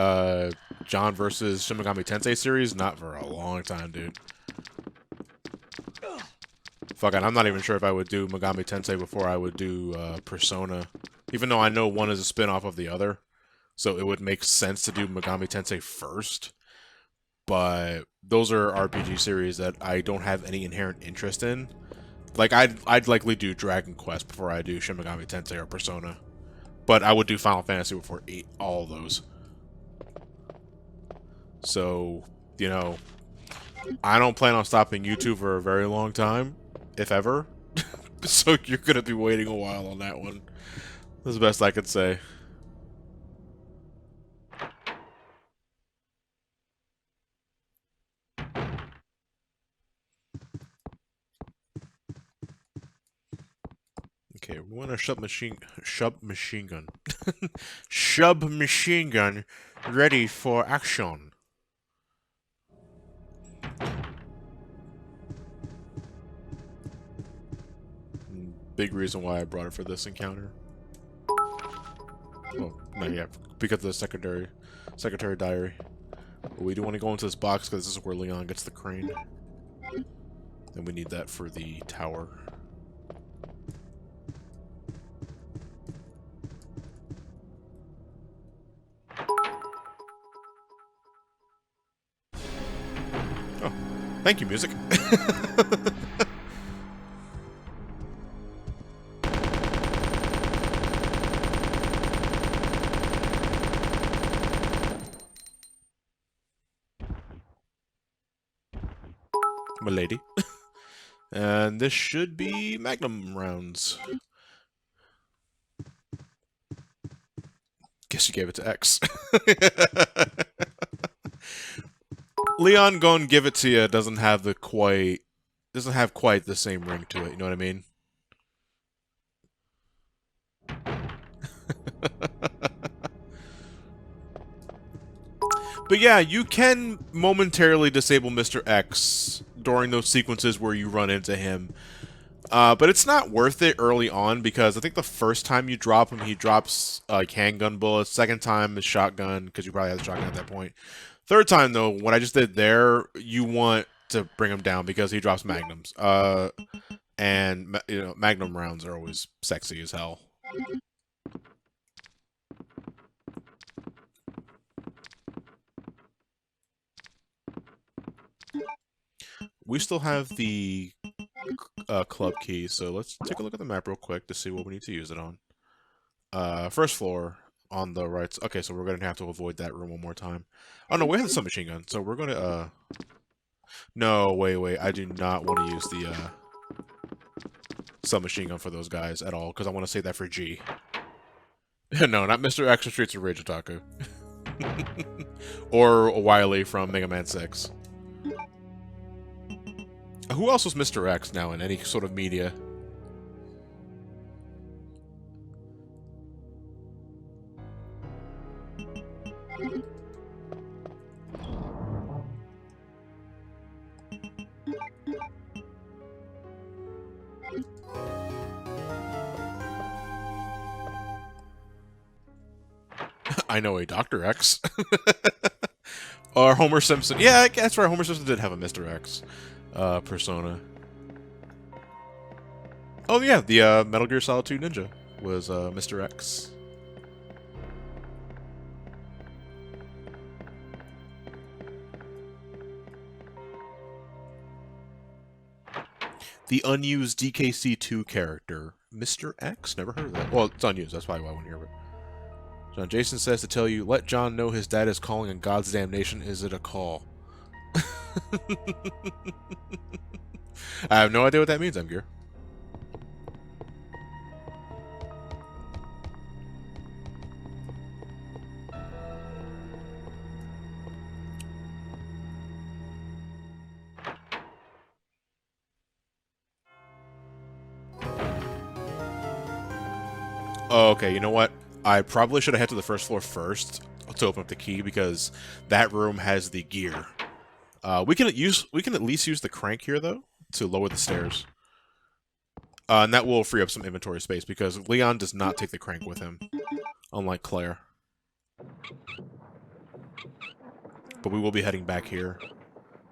John versus Shin Megami Tensei series? Not for a long time, dude. Fuck it, I'm not even sure if I would do Megami Tensei before I would do Persona. Even though I know one is a spin-off of the other. So it would make sense to do Megami Tensei first. But those are RPG series that I don't have any inherent interest in. Like, I'd likely do Dragon Quest before I do Shin Megami Tensei or Persona. But I would do Final Fantasy before all those. So, you know, I don't plan on stopping YouTube for a very long time, if ever. So you're gonna be waiting a while on that one. That's the best I could say. Okay, we want a submachine gun. Submachine gun ready for action. Big reason why I brought it for this encounter. Oh, no, yeah, because of the secretary diary. But we do want to go into this box because this is where Leon gets the crane. And we need that for the tower. Oh, thank you, music. Milady. And this should be Magnum rounds. Guess you gave it to X. Leon going give it to you doesn't have quite the same ring to it, you know what I mean? But yeah, you can momentarily disable Mr. X during those sequences where you run into him. But it's not worth it early on because I think the first time you drop him, he drops like handgun bullets. Second time is shotgun because you probably have the shotgun at that point. Third time though, what I just did there, you want to bring him down because he drops magnums. And you know, magnum rounds are always sexy as hell. We still have the club key, so let's take a look at the map real quick to see what we need to use it on. First floor on the right. Okay, so we're gonna have to avoid that room one more time. Oh no, we have the submachine gun, so we're gonna No, wait. I do not want to use the submachine gun for those guys at all because I want to save that for G. No, not Mr. X from Streets of Rage Otaku. Or Wily from Mega Man 6. Who else was Mr. X now in any sort of media? I know a Dr. X. Or Homer Simpson. Yeah, that's right. Homer Simpson did have a Mr. X persona. Oh yeah, the Metal Gear Solid 2 Ninja was Mr. X. The unused DKC2 character, Mr. X? Never heard of that. Well, it's unused. That's probably why I wouldn't hear it. John Jason says to tell you, let John know his dad is calling in God's damnation. Is it a call? I have no idea what that means, Emgear. Oh, okay, you know what? I probably should have head to the first floor first to open up the key because that room has the gear. We can at least use the crank here though to lower the stairs. And that will free up some inventory space because Leon does not take the crank with him, unlike Claire. But we will be heading back here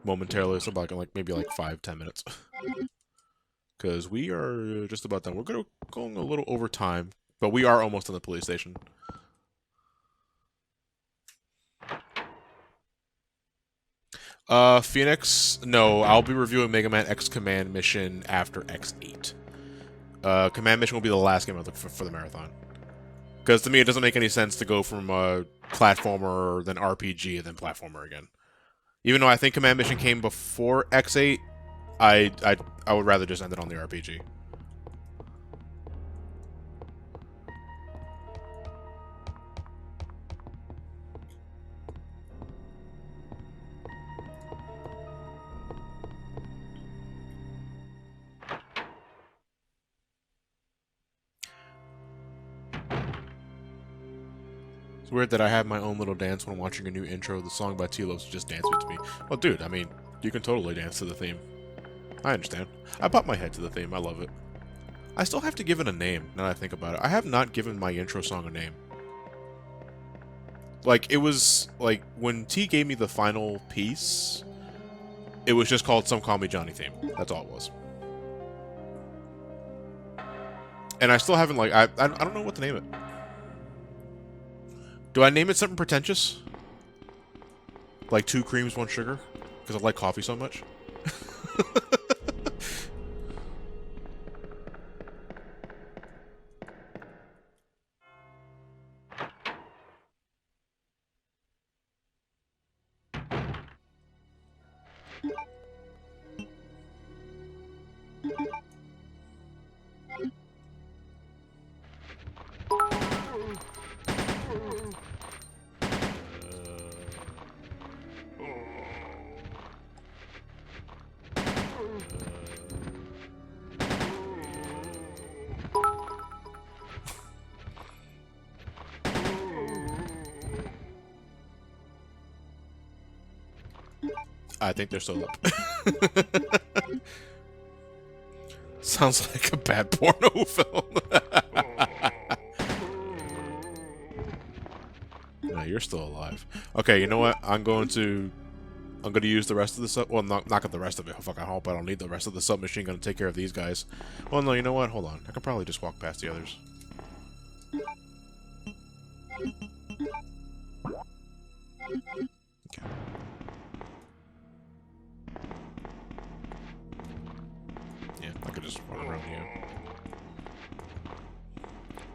momentarily, so about maybe 5-10 minutes. Because we are just about done. We're going a little over time, but we are almost in the police station. Phoenix? No, I'll be reviewing Mega Man X Command Mission after X8. Command Mission will be the last game I look for the marathon. Because to me, it doesn't make any sense to go from platformer, then RPG, then platformer again. Even though I think Command Mission came before X8, I would rather just end it on the RPG. It's weird that I have my own little dance when watching a new intro. The song by T-Los just dance with me. Well, dude, I mean, you can totally dance to the theme. I understand. I bought my head to the theme. I love it. I still have to give it a name, now that I think about it. I have not given my intro song a name. Like, it was, like, when T gave me the final piece, it was just called Somecallmejohnny theme. That's all it was. And I still haven't, like, I don't know what to name it. Do I name it something pretentious? Like 2 creams, 1 sugar? Because I like coffee so much? I think they're still up. Sounds like a bad porno film. No, you're still alive. Okay, you know what? I'm going to use the rest of the sub. Well, not the rest of it. Fuck, I hope I don't need the rest of the submachine gun to take care of these guys. Well, no, you know what? Hold on. I can probably just walk past the others. Okay. Yeah, I could just run around here.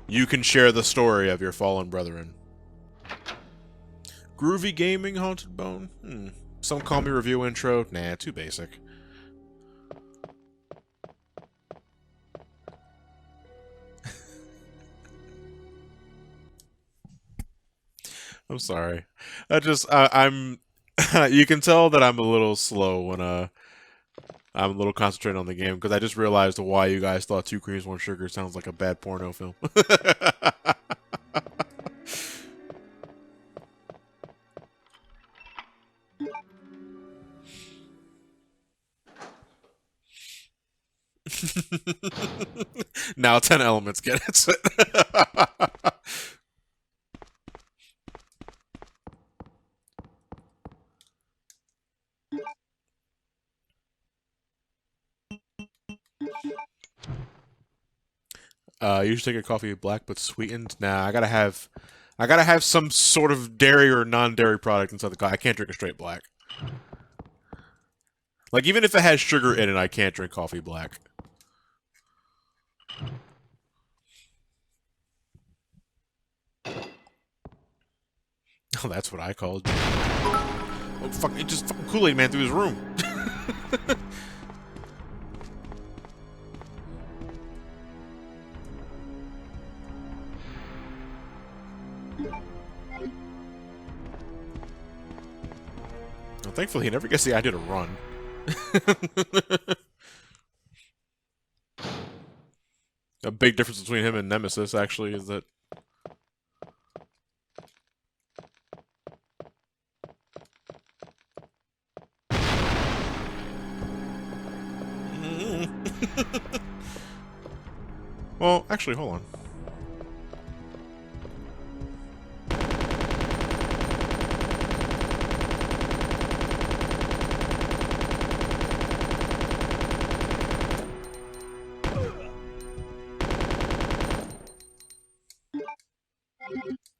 You can share the story of your fallen brethren. Groovy gaming, haunted bone. Some call me review intro. Nah, too basic. I'm sorry. I'm. You can tell that I'm a little slow when I'm a little concentrated on the game because I just realized why you guys thought 2 creams, 1 sugar sounds like a bad porno film. Now 10 elements get it. You should take a coffee black but sweetened. Nah, I gotta have some sort of dairy or non-dairy product inside the coffee. I can't drink a straight black. Like, even if it has sugar in it, I can't drink coffee black. Oh, that's what I called. Oh, fuck, it just fucking Kool-Aid man through his room. Well, thankfully, he never gets the idea to run. A big difference between him and Nemesis, actually, is that... Well, actually, hold on.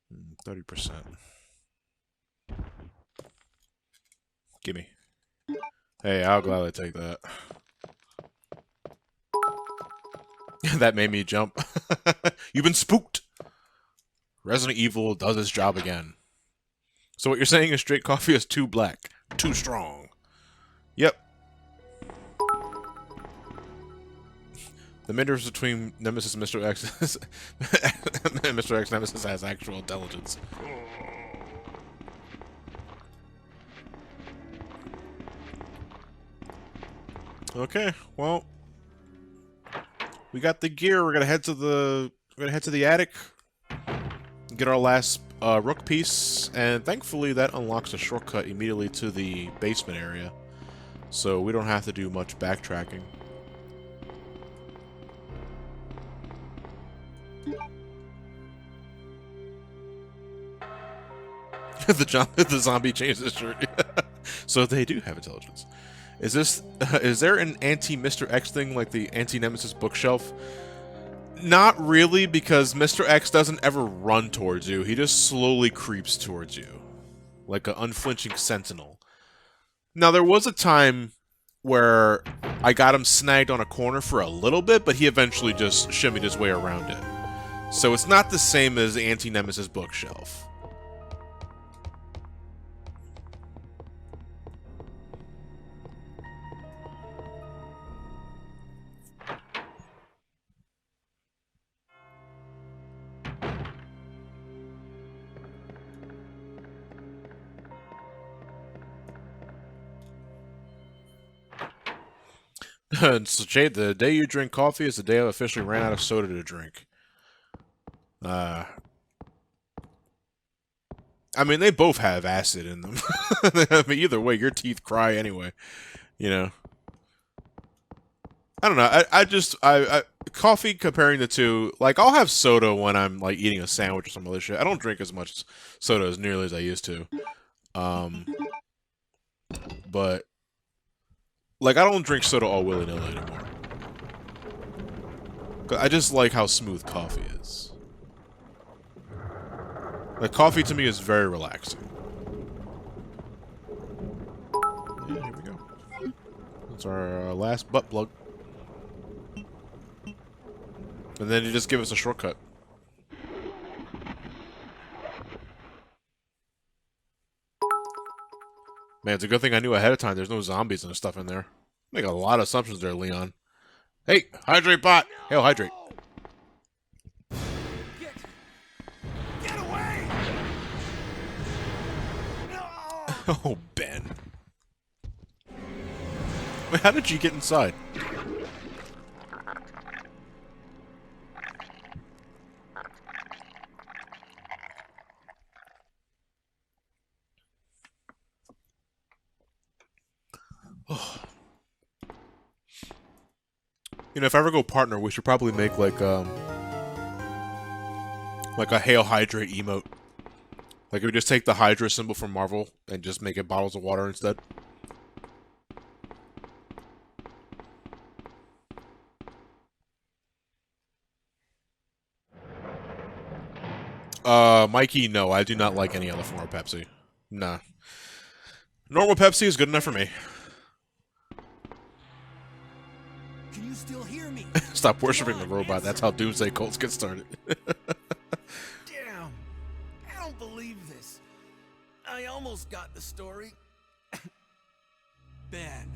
Hmm, 30%. Gimme. Hey, I'll gladly take that. That made me jump. You've been spooked! Resident Evil does its job again. So what you're saying is straight coffee is too black. Too strong. Yep. The difference between Nemesis and Mr. X is... Mr. X Nemesis has actual intelligence. Okay, well... We got the gear. We're gonna head to the attic, get our last rook piece, and thankfully that unlocks a shortcut immediately to the basement area, so we don't have to do much backtracking. The zombie changed his shirt, so they do have intelligence. Is there an anti-Mr. X thing like the anti-Nemesis bookshelf? Not really, because Mr. X doesn't ever run towards you. He just slowly creeps towards you. Like an unflinching sentinel. Now, there was a time where I got him snagged on a corner for a little bit, but he eventually just shimmied his way around it. So it's not the same as the anti-Nemesis bookshelf. So, Jade, the day you drink coffee is the day I officially ran out of soda to drink. I mean, they both have acid in them. I mean, either way, your teeth cry anyway. You know. I don't know. I coffee, comparing the two, like, I'll have soda when I'm, like, eating a sandwich or some other shit. I don't drink as much soda as nearly as I used to. But... like, I don't drink soda all willy-nilly anymore. I just like how smooth coffee is. Like, coffee to me is very relaxing. Yeah, here we go. That's our last butt plug. And then you just give us a shortcut. Man, it's a good thing I knew ahead of time there's no zombies and stuff in there. Make a lot of assumptions there, Leon. Hey, hydrate bot! Hail, hydrate. Get away! No! Oh, Ben. Wait, how did you get inside? You know, if I ever go partner, we should probably make like a Hail Hydrate emote. Like, if we just take the Hydra symbol from Marvel and just make it bottles of water instead. Mikey, no, I do not like any other form of Pepsi. Nah. Normal Pepsi is good enough for me. Can you still hear me? Stop worshipping the robot. That's how Doomsday cults get started. Damn. I don't believe this. I almost got the story. Ben.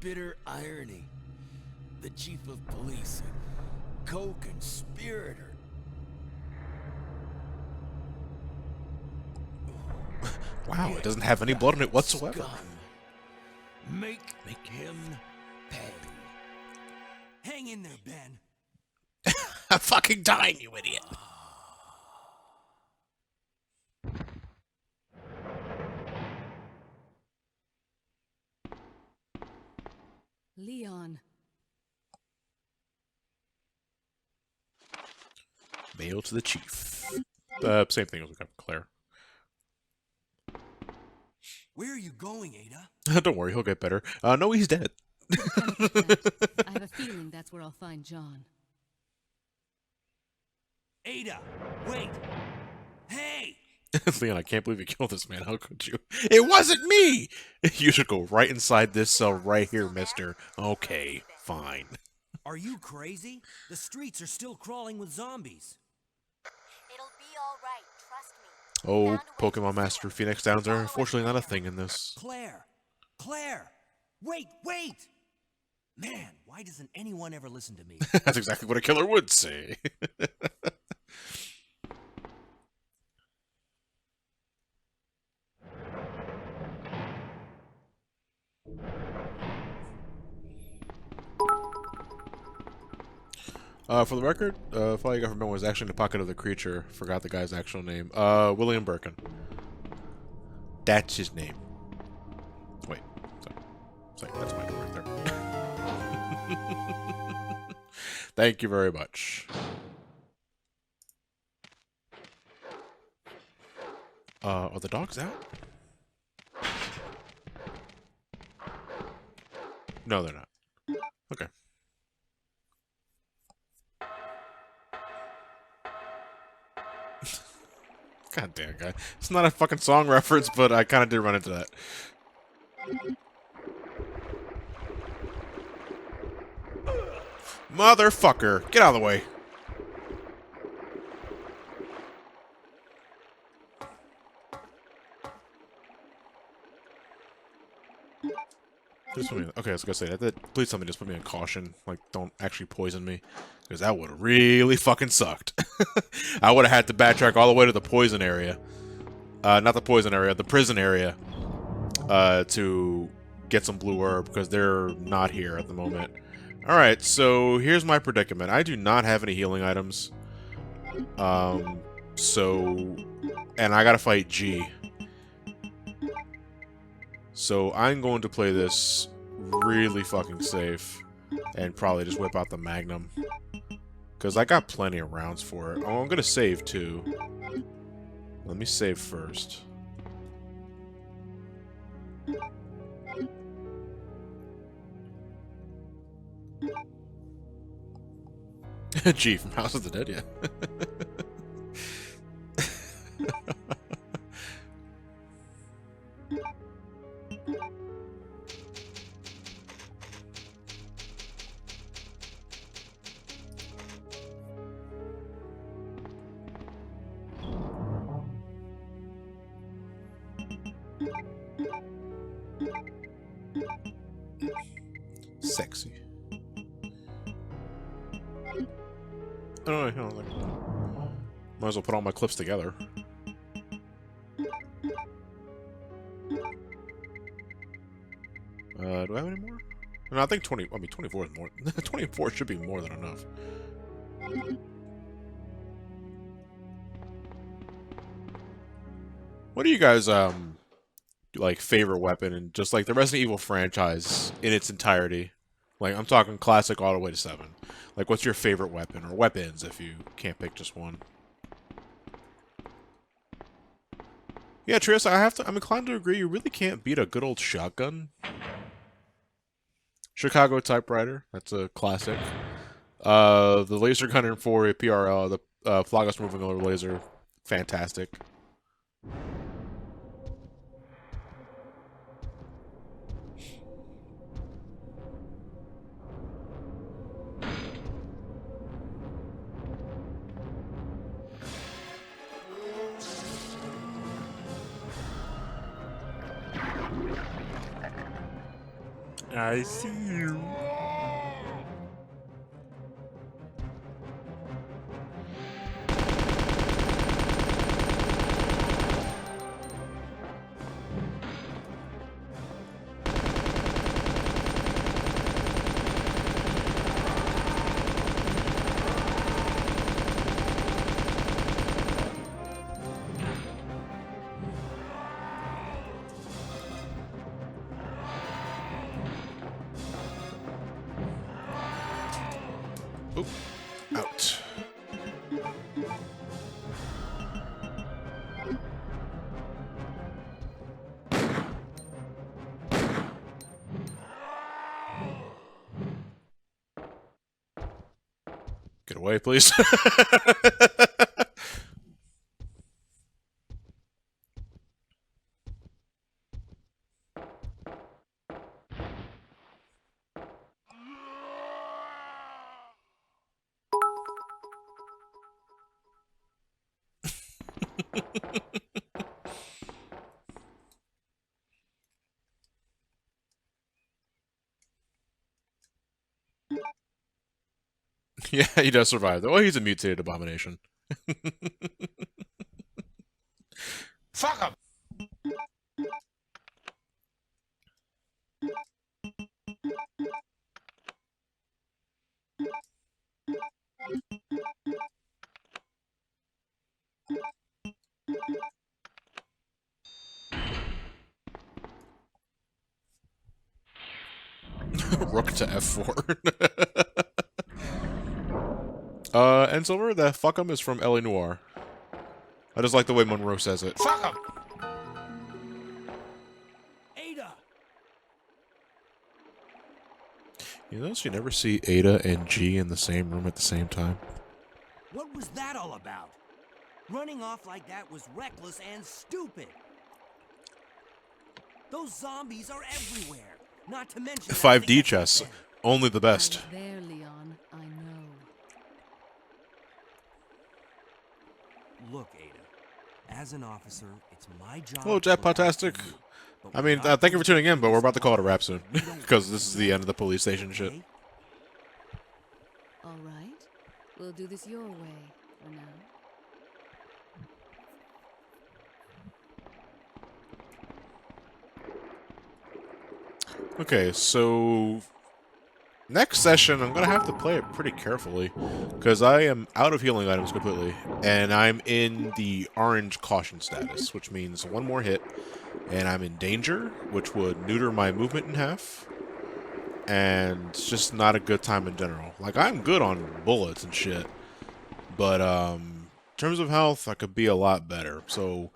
Bitter irony. The chief of police, a co-conspirator. Wow, it doesn't have any blood in it whatsoever. Scum. Make him pay. Hang in there, Ben. I'm fucking dying, you idiot. Leon. Mail to the chief. Same thing as we got from Claire. Where are you going, Ada? Don't worry, he'll get better. No, he's dead. I have a feeling that's where I'll find John. Ada, wait. Hey! Leon, I can't believe you killed this man. How could you? It wasn't me! You should go right inside this cell right here, mister. Okay, fine. Are you crazy? The streets are still crawling with zombies. It'll be all right, trust me. Oh, Pokemon Master Phoenix Downs are unfortunately not a thing in this. Claire! Claire! Wait, wait! Man, why doesn't anyone ever listen to me? That's exactly what a killer would say. For the record, Fly Government was actually in the pocket of the creature. Forgot the guy's actual name. William Birkin. That's his name. Wait. Sorry, that's my name right there. Thank you very much. Are the dogs out? No, they're not. Okay. God damn, guy. It's not a fucking song reference, but I kind of did run into that. Motherfucker! Get out of the way. Just put me, okay, I was gonna say that. Please tell me just put me in caution. Like, don't actually poison me. Because that would have really fucking sucked. I would have had to backtrack all the way to the poison area. Not the poison area, the prison area. To get some blue herb, because they're not here at the moment. Alright, so here's my predicament. I do not have any healing items. And I gotta fight G. So I'm going to play this really fucking safe. And probably just whip out the Magnum. Because I got plenty of rounds for it. Oh, I'm going to save too. Let me save first. G from House of the Dead, yeah. Sexy. I don't know, like, might as well put all my clips together. Do I have any more? No, I think 24 is more. 24 should be more than enough. What are you guys, like, favorite weapon in just, like, the Resident Evil franchise in its entirety? Like, I'm talking classic all the way to 7. Like, what's your favorite weapon? Or weapons, if you can't pick just one. Yeah, Triss, I'm inclined to agree, you really can't beat a good old shotgun. Chicago typewriter, that's a classic. The laser gun in 4 PRL, the Flagos moving over laser, fantastic. I see you. Oop. Out. Get away, please. Yeah, he does survive, though. Well, he's a mutated abomination. Fuck him! Rook to F4. And Silver, the fuck 'em is from L.A. Noire. I just like the way Monroe says it. Fuck him! Ada! You notice you never see Ada and G in the same room at the same time? What was that all about? Running off like that was reckless and stupid. Those zombies are everywhere. Not to mention that 5D thing chess. at the Only the I best. was there, Leon. I know. Look, Ada. As an officer, it's my job. Hello, to look out for Jackpotastic. you, but I mean, we're not thank you for tuning in, doing but we're this about to call it a wrap alone. soon. We don't Because this is the end of the police station shit. okay? All right. We'll do this your way for now. Okay, so next session I'm gonna have to play it pretty carefully because I am out of healing items completely, and I'm in the orange caution status, which means one more hit, and I'm in danger, which would neuter my movement in half, and it's just not a good time in general. Like, I'm good on bullets and shit, but in terms of health, I could be a lot better. So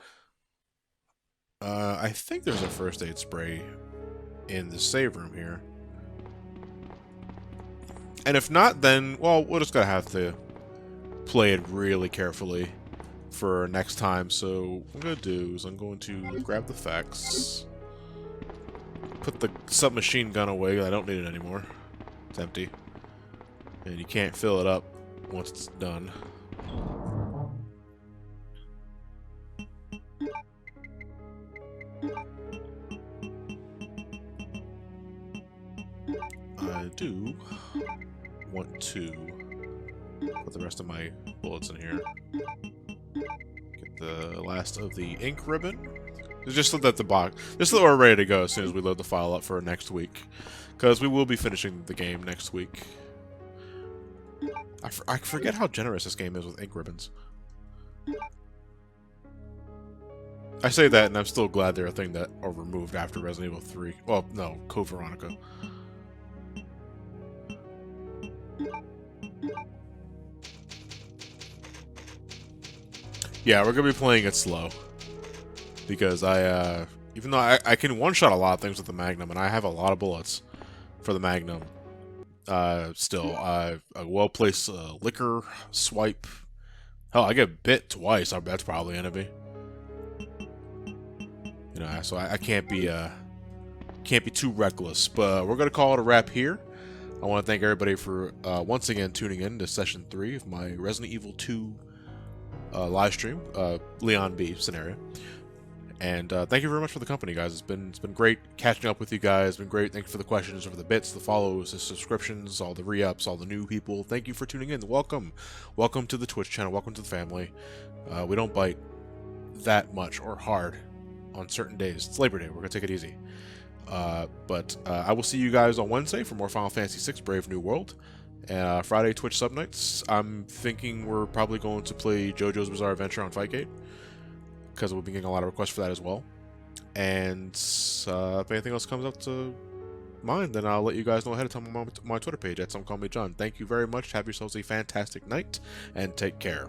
I think there's a first aid spray in the save room here. And if not, then, well, we're just gonna have to play it really carefully for next time. So what I'm gonna do is I'm going to grab the facts, put the submachine gun away. I don't need it anymore. It's empty. And you can't fill it up once it's done. I do want to put the rest of my bullets in here. Get the last of the ink ribbon. Just so that the box, just so that we're ready to go as soon as we load the file up for next week, because we will be finishing the game next week. I forget how generous this game is with ink ribbons. I say that, and I'm still glad they're a thing that are removed after Resident Evil 3. Well, no, Code Veronica. Yeah, we're gonna be playing it slow. Because even though I can one-shot a lot of things with the Magnum, and I have a lot of bullets for the Magnum, still, a well-placed liquor swipe. Hell, I get bit twice. That's probably an enemy. You know, so I can't be too reckless. But we're gonna call it a wrap here. I want to thank everybody for once again tuning in to session 3 of my Resident Evil 2 live stream, Leon B scenario. And thank you very much for the company, guys. It's been great catching up with you guys. It's been great. Thank you for the questions, for the bits, the follows, the subscriptions, all the re-ups, all the new people. Thank you for tuning in. Welcome to the Twitch channel. Welcome to the family. We don't bite that much or hard on certain days. It's Labor Day. We're gonna take it easy. But I will see you guys on Wednesday for more Final Fantasy VI Brave New World. Friday, Twitch Sub Nights. I'm thinking we're probably going to play JoJo's Bizarre Adventure on Fightgate, because we'll be getting a lot of requests for that as well. And if anything else comes up to mine, then I'll let you guys know ahead of time on my Twitter page at Somecallmejohn. Thank you very much. Have yourselves a fantastic night, and take care.